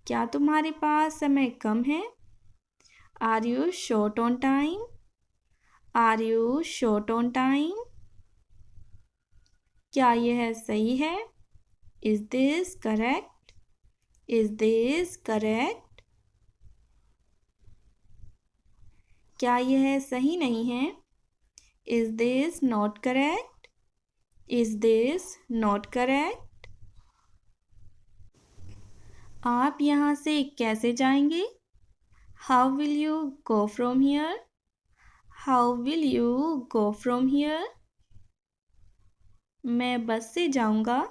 S1: क्या तुम्हारे पास समय कम है? Are you short on time? Are you short on time? क्या यह सही है? Is this correct? Is this correct? क्या यह सही नहीं है? Is this not correct? Is this not correct? आप यहाँ से कैसे जाएंगे? How will you go from here? How will you go from here? मैं बस से जाऊँगा।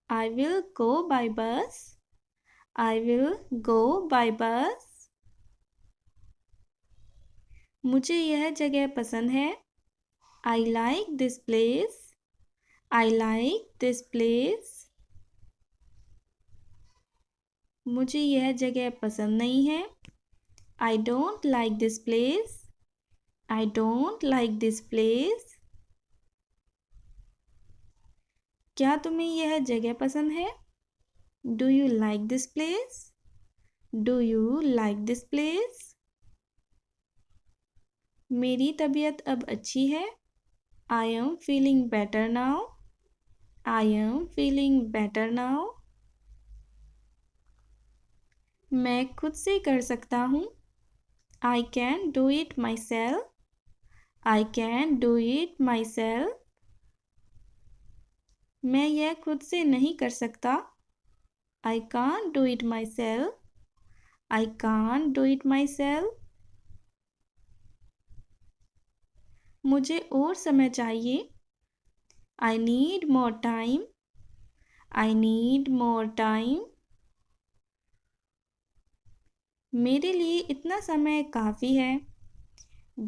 S1: I will go by bus. I will go by bus. मुझे यह जगह पसंद है। I like this place. I like this place. मुझे यह जगह पसंद नहीं है। I don't like this place. I don't like this place. क्या तुम्हें यह जगह पसंद है? Do you like this place? Do you like this place? मेरी तबीयत अब अच्छी है। I am feeling better now. I am feeling better now. मैं खुद से कर सकता हूँ। I can do it myself. I can do it myself. मैं यह खुद से नहीं कर सकता। I can't do it myself. I can't do it myself. मुझे और समय चाहिए। I need more time. I need more time. मेरे लिए इतना समय काफ़ी है।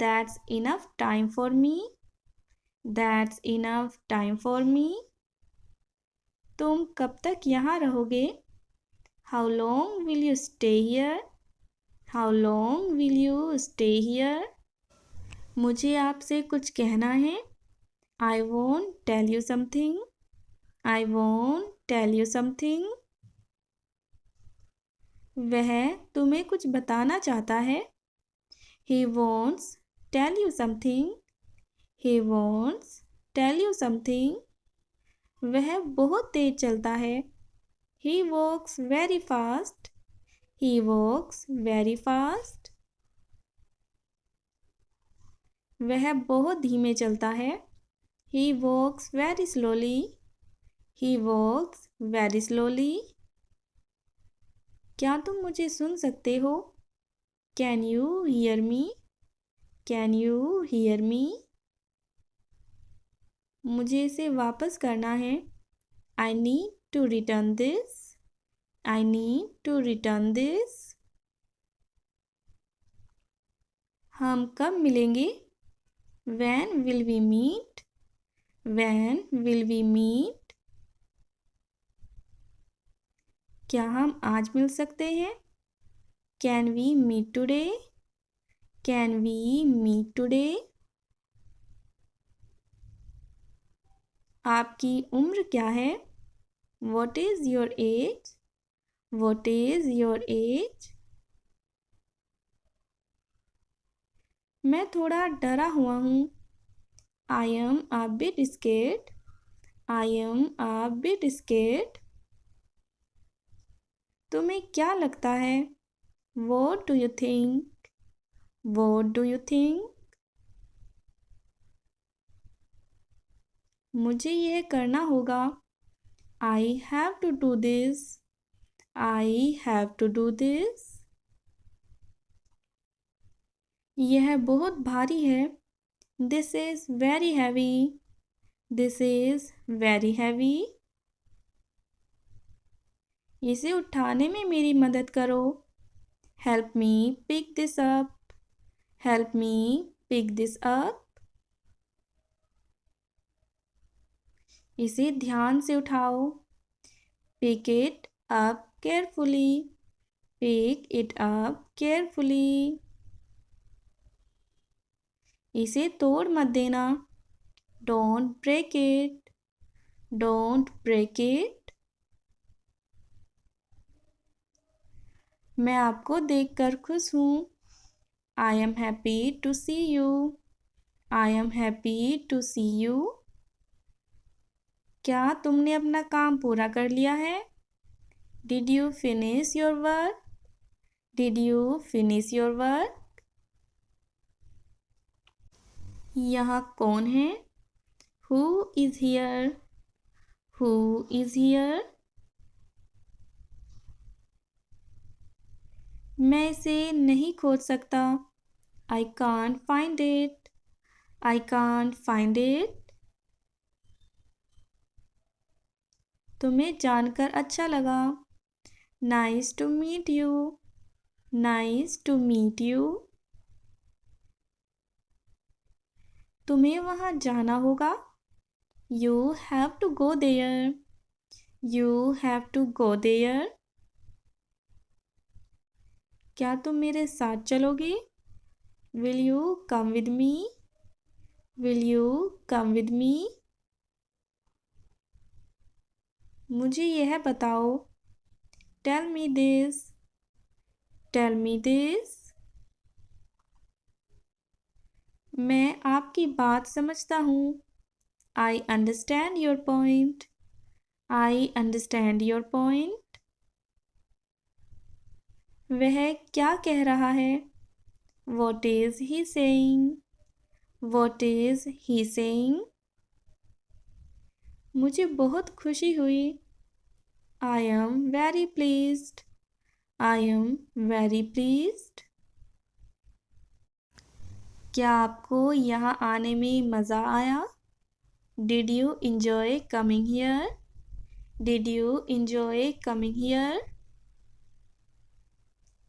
S1: That's enough time for me. That's enough time for me. तुम कब तक यहाँ रहोगे? How long will you stay here? How long will you stay here? मुझे आपसे कुछ कहना है। I won't tell you something. I won't tell you something. वह तुम्हें कुछ बताना चाहता है। He wants tell you something. He wants tell you something. वह बहुत तेज चलता है। He walks very fast. He walks very fast. वह बहुत धीमे चलता है। He walks very slowly. He walks very slowly. क्या तुम मुझे सुन सकते हो? Can you hear me? Can you hear me? मुझे इसे वापस करना है। I need to return this. I need to return this. हम कब मिलेंगे? When will we meet? When will we meet? क्या हम आज मिल सकते हैं? Can we meet today? Can we meet today? आपकी उम्र क्या है? What is your age? What is your age? मैं थोड़ा डरा हुआ हूँ। I am a bit scared. I am a bit scared. तुम्हें क्या लगता है? What do you think? What do you think? मुझे यह करना होगा। I have to do this. I have to do this. यह बहुत भारी है. This is very heavy. This is very heavy. इसे उठाने में मेरी मदद करो. Help me pick this up. Help me pick this up. इसे ध्यान से उठाओ. Pick it up carefully. Pick it up carefully. इसे तोड़ मत देना. Don't break it. Don't break it. मैं आपको देखकर खुश हूँ. I am happy to see you. I am happy to see you. क्या तुमने अपना काम पूरा कर लिया है? Did you finish your work? Did you finish your work? यहाँ कौन है? Who is here? Who is here? मैं इसे नहीं खोज सकता. I can't find it. I can't find it. तुम्हें जानकर अच्छा लगा. Nice to meet you. Nice to meet you. तुम्हें वहाँ जाना होगा. You have to go there. You have to go there. क्या तुम मेरे साथ चलोगे? Will you come with me? Will you come with me? मुझे यह बताओ. Tell me this. Tell me this. मैं आपकी बात समझता हूँ. I understand your point. I understand your point. वह क्या कह रहा है? What is he saying? What is he saying? मुझे बहुत खुशी हुई. I am very pleased. I am very pleased. क्या आपको यहाँ आने में मज़ा आया? Did you enjoy coming here? Did you enjoy coming here?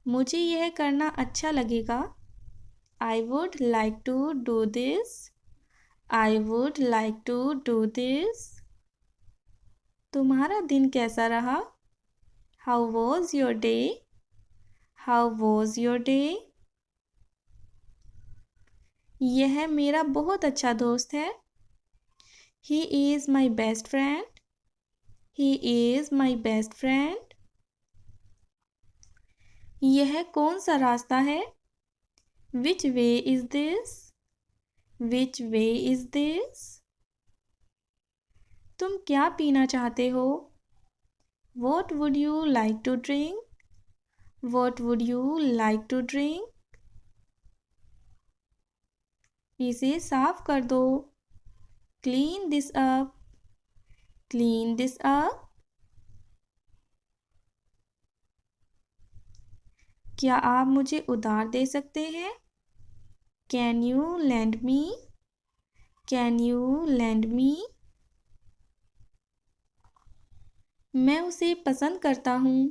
S1: मुझे यह करना अच्छा लगेगा. I would like to do this. I would like to do this. तुम्हारा दिन कैसा रहा? How was your day? How was your day? यह मेरा बहुत अच्छा दोस्त है. He is my best friend. He is my best friend. यह कौन सा रास्ता है? Which way is this? Which way is this? तुम क्या पीना चाहते हो? What would you like to drink? What would you like to drink? इसे साफ कर दो. Clean this up. Clean this up. क्या आप मुझे उधार दे सकते हैं? Can you lend me? Can you lend me? मैं उसे पसंद करता हूँ.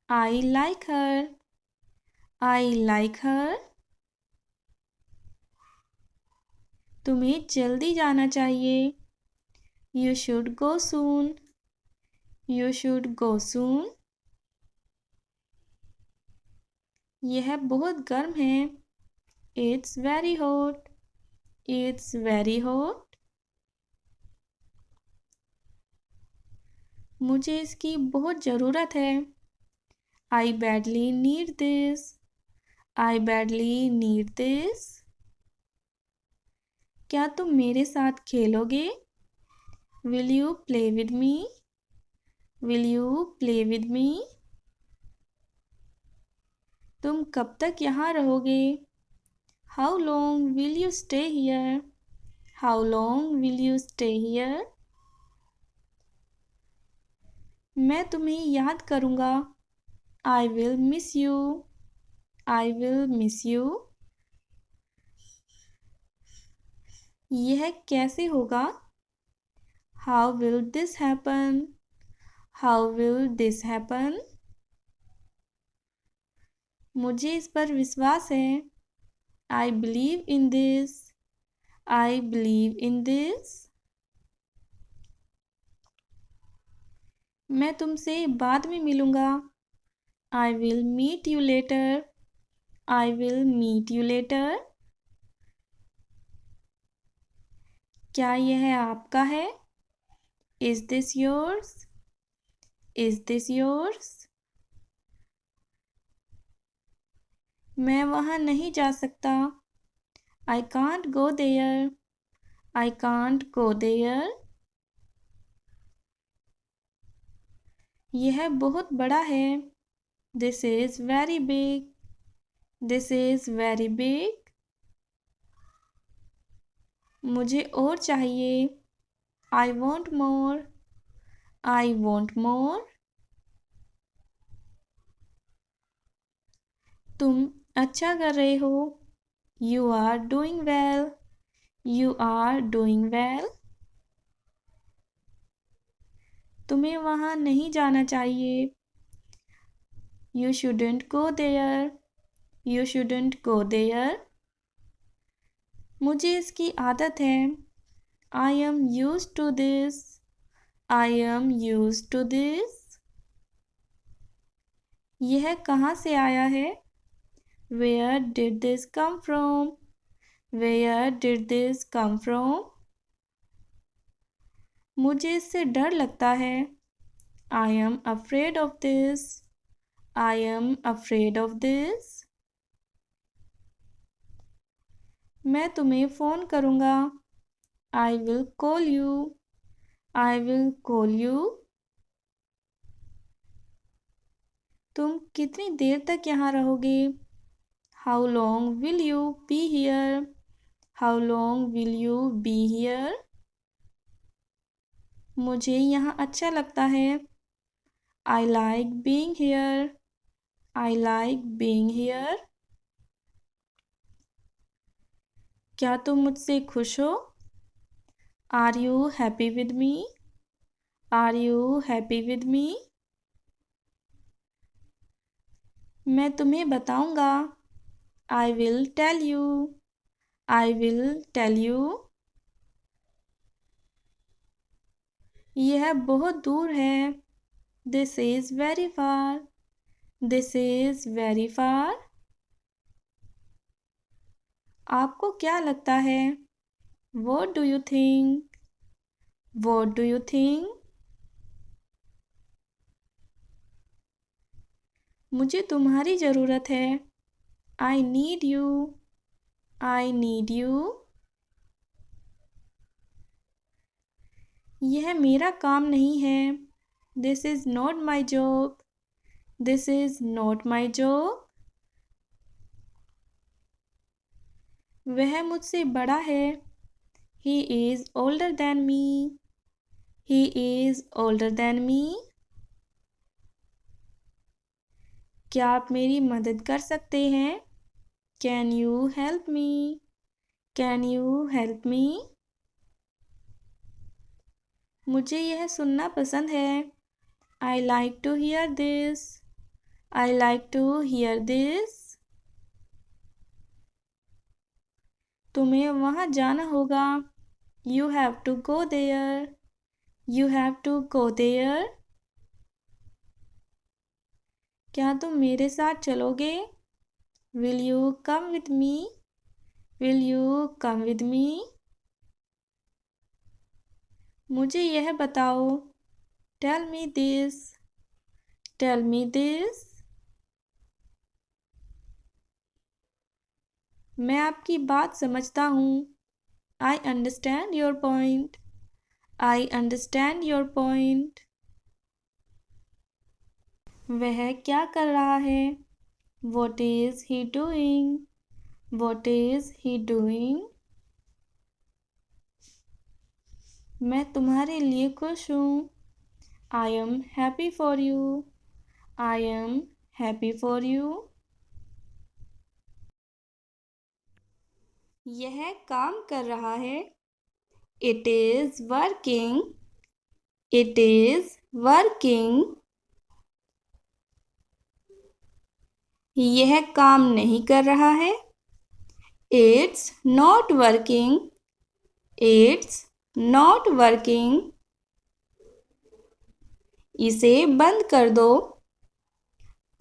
S1: I like her. I like her. तुम्हें जल्दी जाना चाहिए. You should go soon. You should go soon. यह बहुत गर्म है. It's very hot. It's very hot. मुझे इसकी बहुत ज़रूरत है. I badly need this. I badly need this. क्या तुम मेरे साथ खेलोगे? Will you play with me? Will you play with me? तुम कब तक यहाँ रहोगे? How long will you stay here? How long will you stay here? मैं तुम्हें याद करूँगा। I will miss you. I will miss you. यह कैसे होगा? How will this happen? How will this happen? मुझे इस पर विश्वास है। I believe in this. I believe in this. मैं तुमसे बाद में मिलूँगा। I will meet you later. I will meet you later. क्या यह आपका है? Is this yours? Is this yours? मैं वहाँ नहीं जा सकता। I can't go there. I can't go there. यह बहुत बड़ा है। This is very big. This is very big. मुझे और चाहिए। I want more. I want more. तुम अच्छा कर रहे हो। You are doing well. You are doing well. तुम्हें वहाँ नहीं जाना चाहिए। You shouldn't go there. You shouldn't go there. मुझे इसकी आदत है। I am use to this. I am use to this. यह कहाँ से आया है? Where did this come from? Where did this come from? मुझे इससे डर लगता है। I am afraid of this. I am afraid of this. मैं तुम्हें फ़ोन करूँगा। I will call you. I will call you. तुम कितनी देर तक यहाँ रहोगे? How long will you be here? How long will you be here? मुझे यहाँ अच्छा लगता है। I like being here. I like being here. क्या तुम मुझसे खुश हो? Are you happy with me? Are you happy with me? मैं तुम्हें बताऊँगा। I will tell you. I will tell you. यह बहुत दूर है। This is very far. This is very far. आपको क्या लगता है? What do you think? What do you think? मुझे तुम्हारी ज़रूरत है। I need you. I need you. यह मेरा काम नहीं है। This is not my job. This is not my job. वह मुझसे बड़ा है। He is older than me. He is older than me. क्या आप मेरी मदद कर सकते हैं? Can you help me? Can you help me? मुझे यह सुनना पसंद है। I like to hear this. I like to hear this. तुम्हें वहाँ जाना होगा। You have to go there. You have to go there. क्या तुम मेरे साथ चलोगे? Will you come with me? Will you come with me? मुझे यह बताओ। Tell me this. Tell me this. मैं आपकी बात समझता हूँ। I understand your point. I understand your point. वह क्या कर रहा है? What is he doing? What is he doing? मैं तुम्हारे लिए खुश हूँ। I am happy for you. I am happy for you. यह काम कर रहा है. It is working. It is working. यह काम नहीं कर रहा है. It's not working. It's not working. इसे बंद कर दो.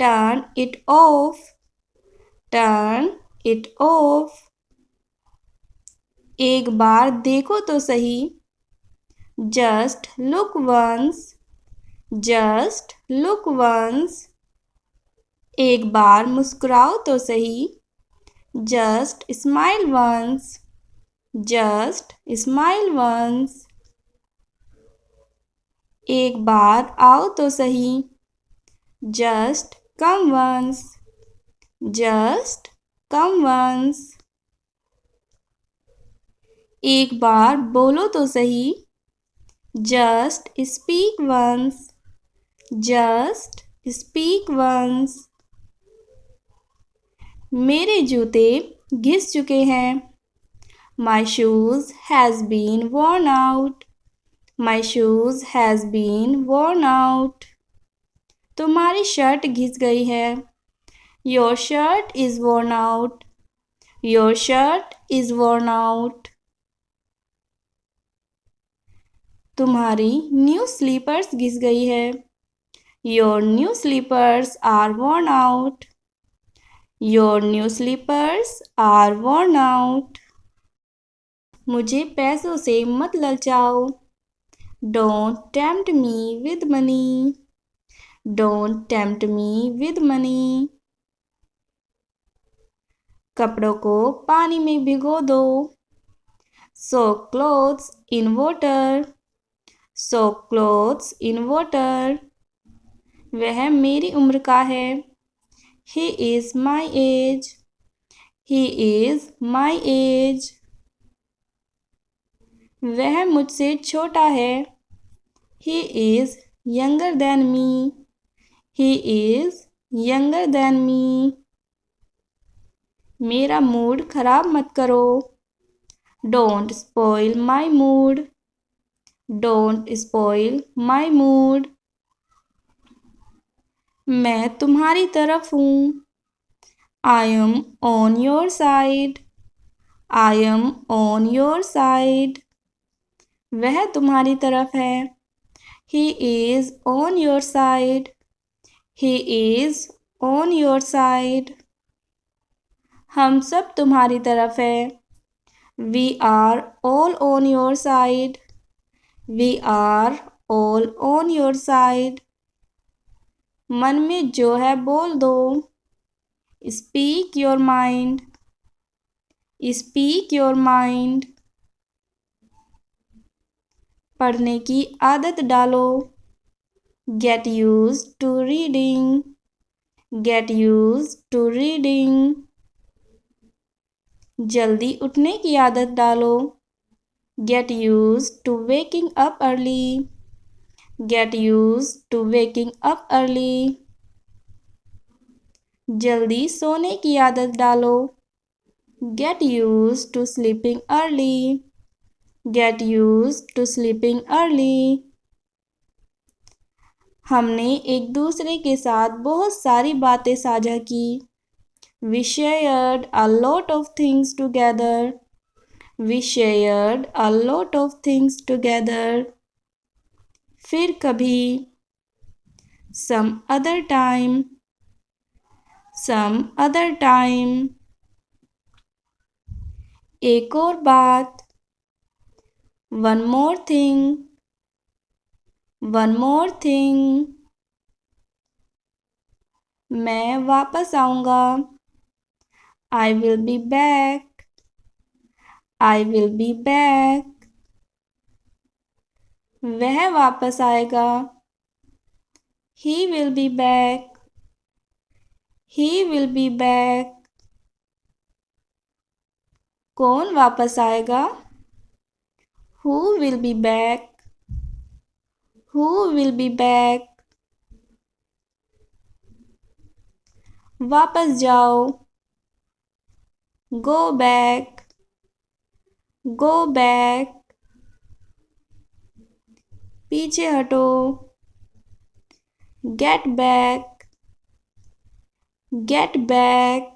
S1: Turn it off. Turn it off. एक बार देखो तो सही. Just look once. Just look once. एक बार मुस्कुराओ तो सही. Just smile once. Just smile once. एक बार आओ तो सही. Just come once. Just come once. एक बार बोलो तो सही. Just speak once. Just speak once. मेरे जूते घिस चुके हैं. My shoes has been worn out. My shoes has been worn out. तुम्हारी शर्ट घिस गई है. Your shirt is worn out. Your shirt is worn out. तुम्हारी न्यू स्लीपर्स घिस गई है. Your new slippers are worn out. Your new slippers are worn out. मुझे पैसों से मत ललचाओ. Don't tempt me with money. Don't tempt me with money. कपड़ों को पानी में भिगो दो. Soak clothes in water. Soak clothes in water. वह मेरी उम्र का है. He is my age. He is my age. वह मुझसे छोटा है. He is younger than me. He is younger than me. मेरा मूड खराब मत करो. Don't spoil my mood. Don't spoil my mood. मैं तुम्हारी तरफ हूँ. I am on your side. I am on your side. वह तुम्हारी तरफ है. He is on your side. He is on your side. हम सब तुम्हारी तरफ है. We are all on your side. We are all on your side. मन में जो है बोल दो. Speak your mind. Speak your mind. पढ़ने की आदत डालो. Get used to reading. Get used to reading. जल्दी उठने की आदत डालो. Get used to waking up early. Get used to waking up early. जल्दी सोने की आदत डालो. Get used to sleeping early. Get used to sleeping early. हमने एक दूसरे के साथ बहुत सारी बातें साझा की. We shared a lot of things together. We shared a lot of things together. फिर कभी. Some other time. Some other time. एक और बात. One more thing. One more thing. मैं वापस आऊँगा. I will be back. I will be back. वह वापस आएगा. He will be back. He will be back. कौन वापस आएगा? Who will be back? Who will be back? वापस जाओ। Go back. Go back. पीछे हटो। Get back. Get back.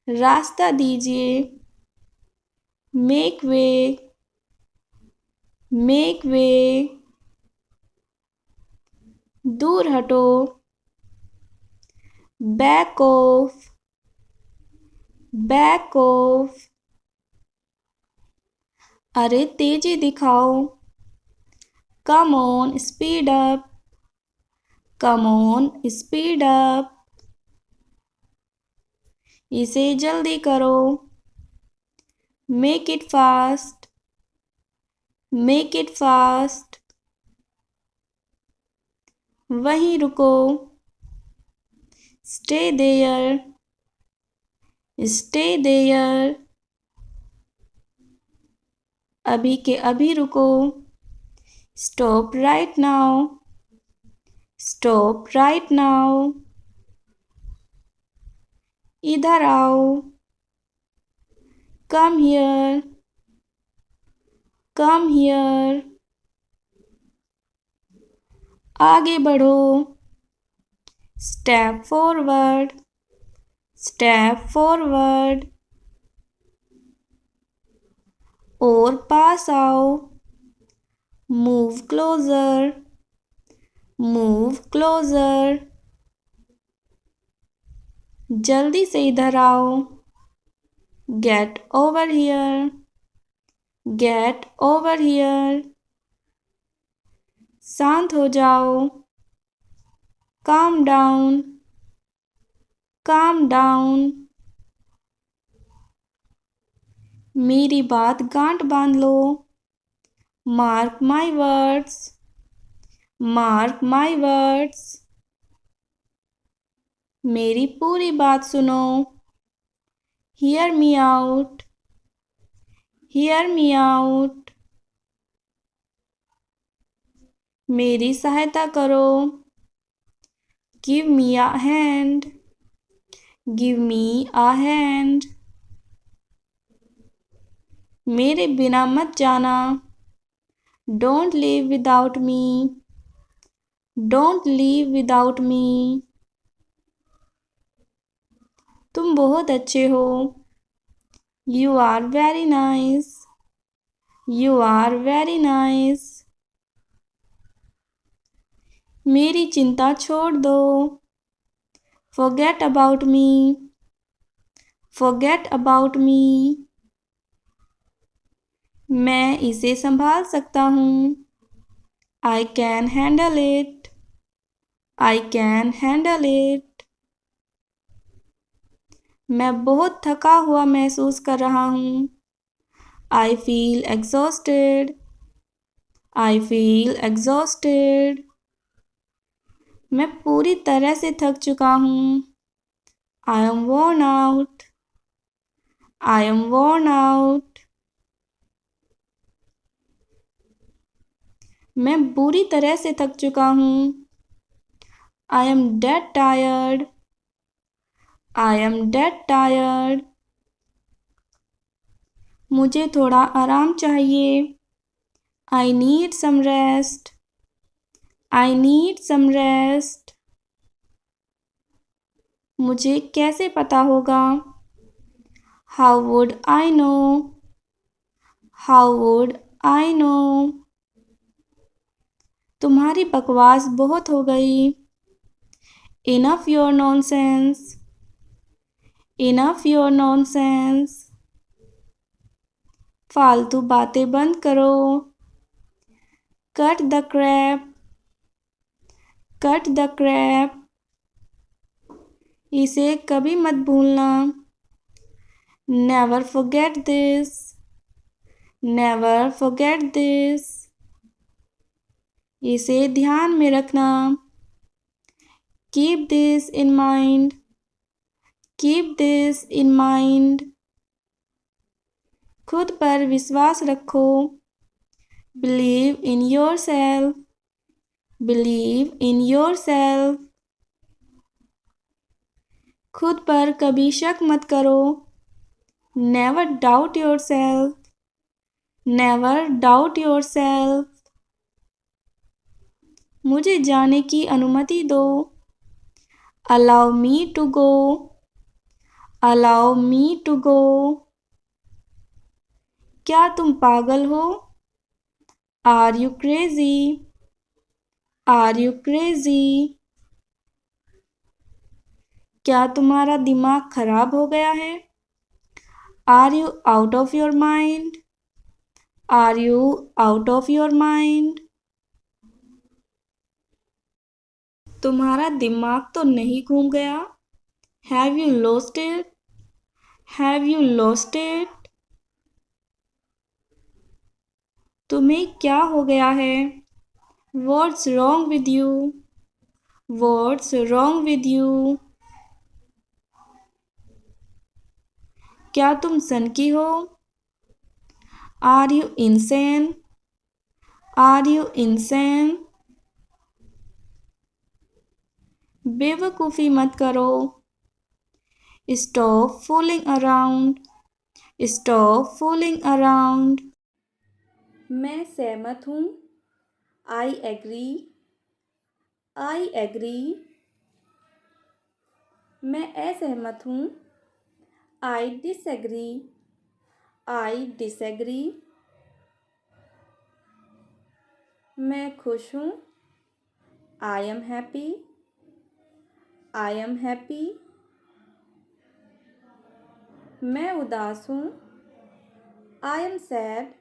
S1: रास्ता दीजिए। Make way. Make way. दूर हटो। Back off. Back off. अरे तेजी दिखाओ। Come on, speed up. Come on, speed up. इसे जल्दी करो। Make it fast. Make it fast. वहीं रुको। Stay there. Stay there. अभी के अभी रुको। Stop right now. Stop right now. इधर आओ। Come here. Come here. आगे बढ़ो। Step forward. Step forward. और पास आओ। Move closer. Move closer. जल्दी से इधर आओ। Get over here. Get over here. शांत हो जाओ। Calm down. Calm down. मेरी बात गांठ बांध लो। Mark my words. Mark my words. मेरी पूरी बात सुनो। Hear me out. Hear me out. मेरी सहायता करो। Give me a hand. Give me a hand. मेरे बिना मत जाना। Don't leave without me. Don't leave without me. तुम बहुत अच्छे हो। You are very nice. You are very nice. मेरी चिंता छोड़ दो। Forget about me. Forget about me. मैं इसे संभाल सकता हूँ। I can handle it. I can handle it. मैं बहुत थका हुआ महसूस कर रहा हूँ। I feel exhausted. I feel exhausted. मैं पूरी तरह से थक चुका हूँ। I am worn out. I am worn out. मैं बुरी तरह से थक चुका हूँ। I am dead tired. I am dead tired. मुझे थोड़ा आराम चाहिए। I need some rest. I need some rest. मुझे कैसे पता होगा? How would I know? How would I know? तुम्हारी बकवास बहुत हो गई। Enough your nonsense. Enough your nonsense. फालतू बातें बंद करो। Cut the crap. Cut the crap. इसे कभी मत भूलना। Never forget this. Never forget this. इसे ध्यान में रखना। Keep this in mind. Keep this in mind. खुद पर विश्वास रखो। Believe in yourself. Believe in yourself. खुद पर कभी शक मत करो. Never doubt yourself. Never doubt yourself. मुझे जाने की अनुमति दो. Allow me to go. Allow me to go. क्या तुम पागल हो? Are you crazy? Are you crazy? क्या तुम्हारा दिमाग खराब हो गया है? Are you out of your mind? Are you out of your mind? तुम्हारा दिमाग तो नहीं घूम गया? Have you lost it? Have you lost it? तुम्हें क्या हो गया है? What's wrong with you? What's wrong with you? क्या तुम सनकी हो? Are you insane? Are you insane? बेवकूफ़ी मत करो. Stop fooling around. Stop fooling around. मैं सहमत हूँ. I agree. I agree. मैं असहमत हूँ. I disagree. I disagree. मैं खुश हूँ. I am happy. I am happy. मैं उदास हूँ. I am sad.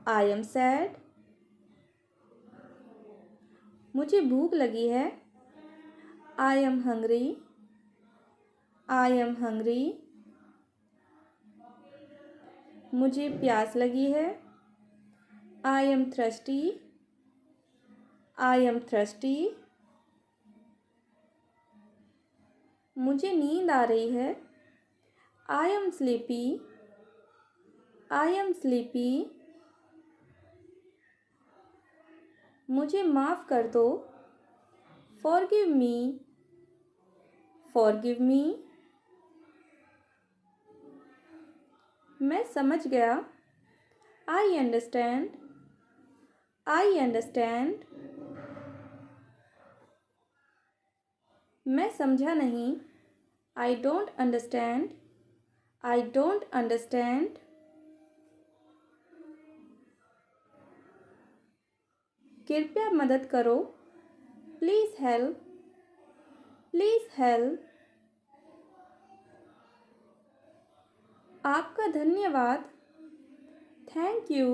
S1: I am sad. मुझे भूख लगी है. I am hungry. I am hungry. मुझे प्यास लगी है. I am thirsty. I am thirsty. मुझे नींद आ रही है. I am sleepy. I am sleepy. मुझे माफ़ कर दो. Forgive me. Forgive me. मैं समझ गया. I understand. I understand. मैं समझा नहीं. I don't understand. I don't understand. कृपया मदद करो. Please help. Please help. आपका धन्यवाद. Thank you.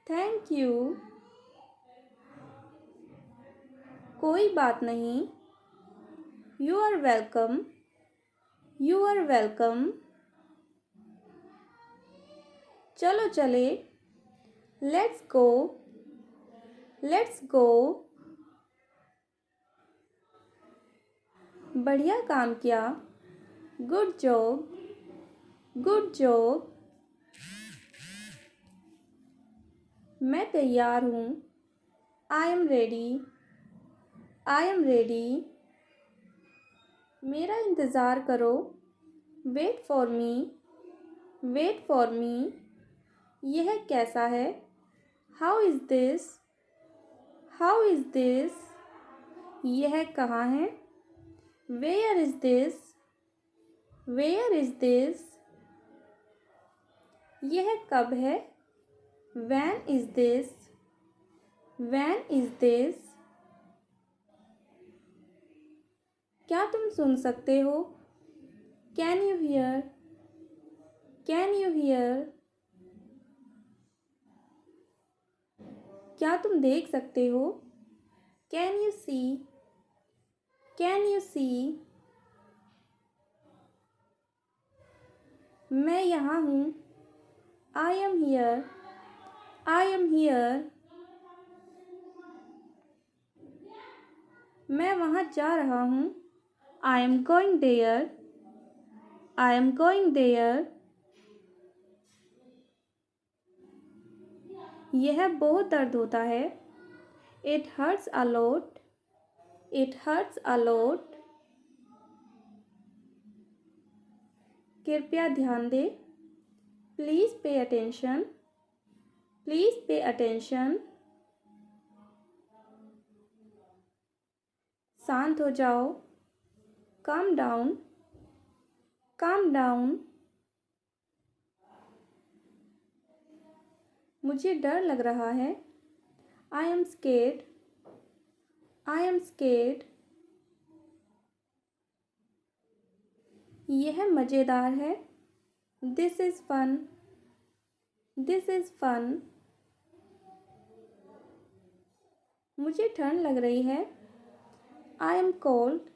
S1: Thank you. कोई बात नहीं. You are welcome. You are welcome. चलो चले. Let's go. Let's go. बढ़िया काम किया. Good job. Good job. मैं तैयार हूँ. I am ready. I am ready. मेरा इंतज़ार करो. Wait for me. Wait for me. यह कैसा है? How is this? How is this? यह कहाँ है? Where is this? Where is this? यह कब है? When is this? When is this? क्या तुम सुन सकते हो? Can you hear? Can you hear? क्या तुम देख सकते हो? Can you see? Can you see? मैं यहाँ हूँ. I am here. I am here. मैं वहाँ जा रहा हूँ. I am going there. I am going there. यह बहुत दर्द होता है। It hurts a lot. It hurts a lot. कृपया ध्यान दें। Please pay attention. Please pay attention. शांत हो जाओ। Calm down. Calm down. मुझे डर लग रहा है। I am scared. I am scared. यह मज़ेदार है। This is fun. This is fun. मुझे ठंड लग रही है। I am cold.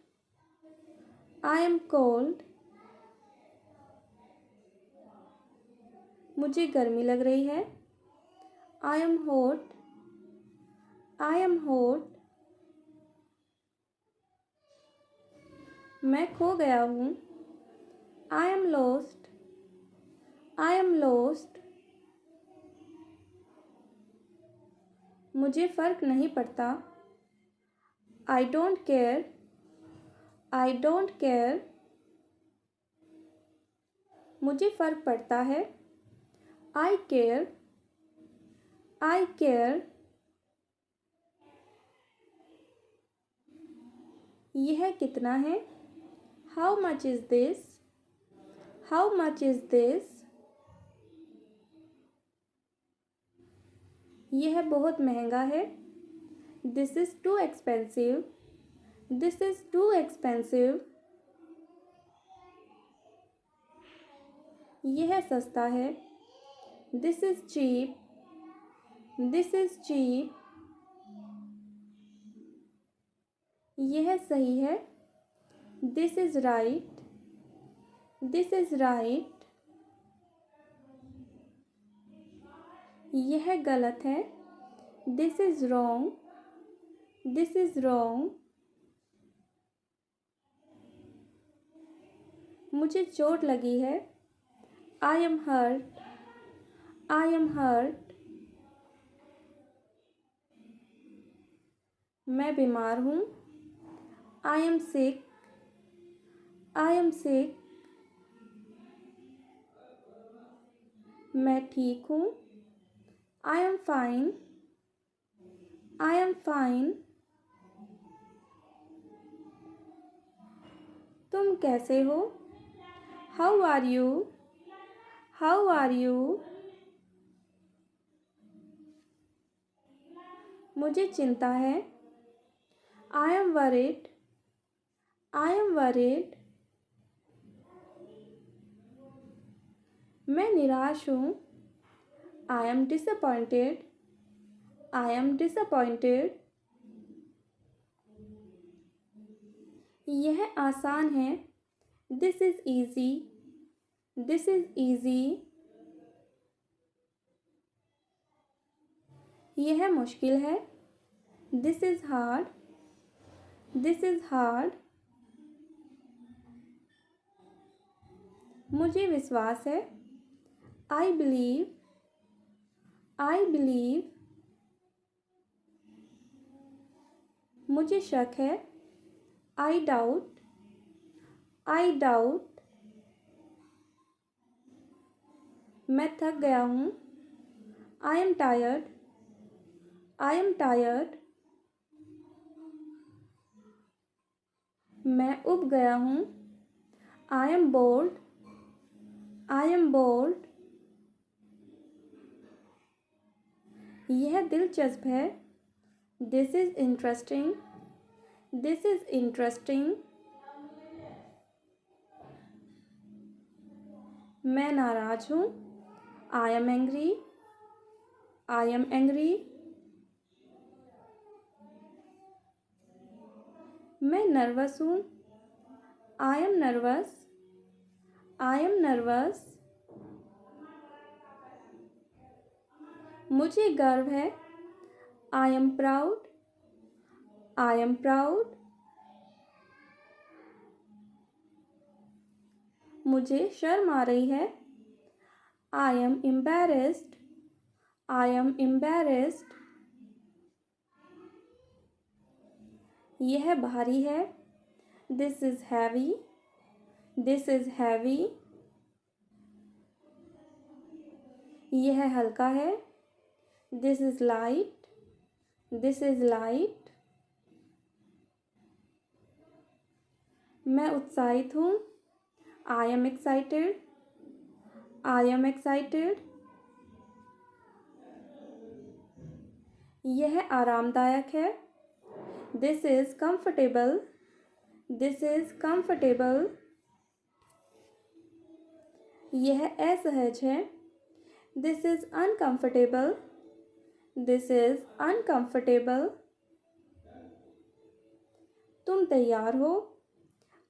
S1: I am cold. मुझे गर्मी लग रही है। I am hot. I am hot. मैं खो गया हूँ। I am lost. I am lost. मुझे फ़र्क नहीं पड़ता। I don't care. I don't care. मुझे फ़र्क पड़ता है। I care. I care. यह कितना है? How much is this? How much is this? यह बहुत महंगा है। This is too expensive. This is too expensive. यह सस्ता है। This is cheap. This is cheap. यह सही है। This is right. This is right. यह गलत है। This is wrong. This is wrong. मुझे चोट लगी है। I am hurt. I am hurt. मैं बीमार हूँ। I am sick. I am sick. मैं ठीक हूँ। I am fine. I am fine. तुम कैसे हो? How are you? How are you? मुझे चिंता है। I am worried. I am worried. मैं निराश हूँ। I am disappointed. I am disappointed. यह आसान है। This is easy. This is easy. यह मुश्किल है। This is hard. This is hard. मुझे विश्वास है। I believe. I believe. मुझे शक है। I doubt. I doubt. मैं थक गया हूँ। I am tired. I am tired. मैं ऊब गया हूँ। I am bored. I am bored. यह दिलचस्प है। This is interesting. This is interesting. मैं नाराज हूँ। I am angry. I am angry. मैं नर्वस हूँ। I am nervous. I am nervous. मुझे गर्व है। I am proud. I am proud. मुझे शर्म आ रही है। I am embarrassed. I am embarrassed. यह भारी है. This is heavy. This is heavy. यह हल्का है. This is light. This is light. मैं उत्साहित हूँ. I am excited. I am excited. यह आरामदायक है. This is comfortable. This is comfortable. यह असहज है. This is uncomfortable. This is uncomfortable. तुम तैयार हो.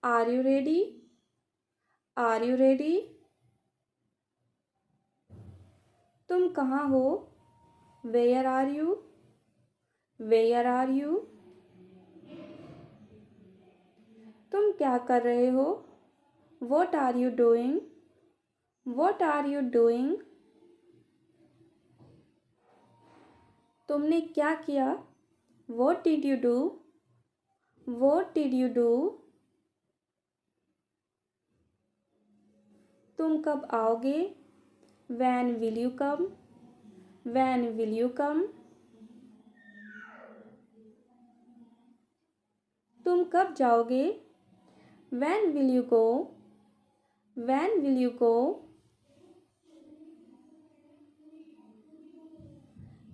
S1: Are you ready? Are you ready? तुम कहाँ हो? Where are you? Where are you? तुम क्या कर रहे हो? What are you doing? What are you doing? तुमने क्या किया? What did you do? What did you do? तुम कब आओगे? When will you come? When will you come? तुम कब जाओगे? When will you go? When will you go?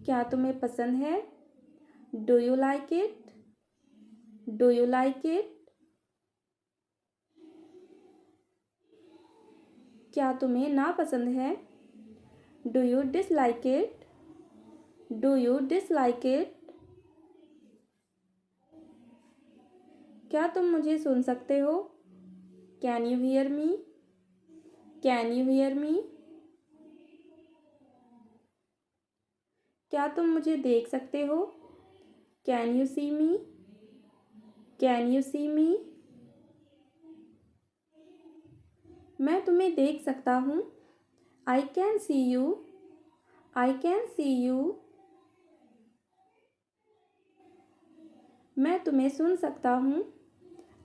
S1: क्या तुम्हें पसंद है? Do you like it? Do you like it? क्या तुम्हें नापसंद है? Do you dislike it? Do you dislike it? क्या तुम मुझे सुन सकते हो? Can you hear me? Can you hear me? क्या तुम मुझे देख सकते हो? Can you see me? Can you see me? मैं तुम्हें देख सकता हूँ. I can see you. I can see you. मैं तुम्हें सुन सकता हूँ.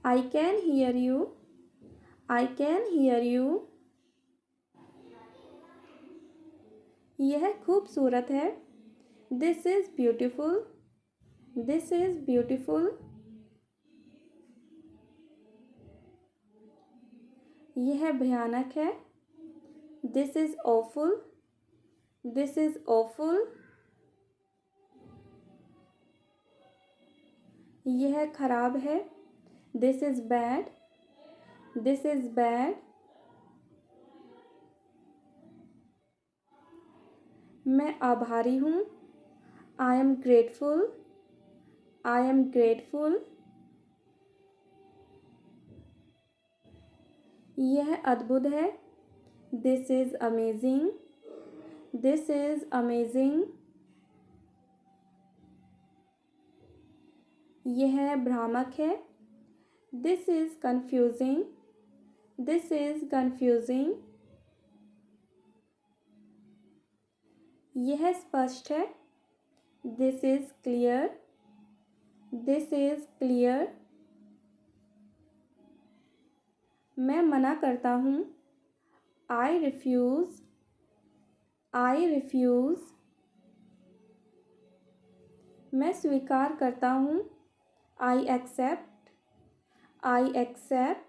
S1: I can hear you. I can hear you. यह खूबसूरत है. This is beautiful. This is beautiful. यह भयानक है. This is awful. This is awful. यह खराब है. This is bad. This is bad. मैं आभारी हूँ. I am grateful. I am grateful. यह अद्भुत है. This is amazing. This is amazing. यह भ्रामक है. This is confusing. This is confusing. यह स्पष्ट है. This is clear. This is clear. मैं मना करता हूँ. I refuse. I refuse. मैं स्वीकार करता हूँ. I accept. I accept.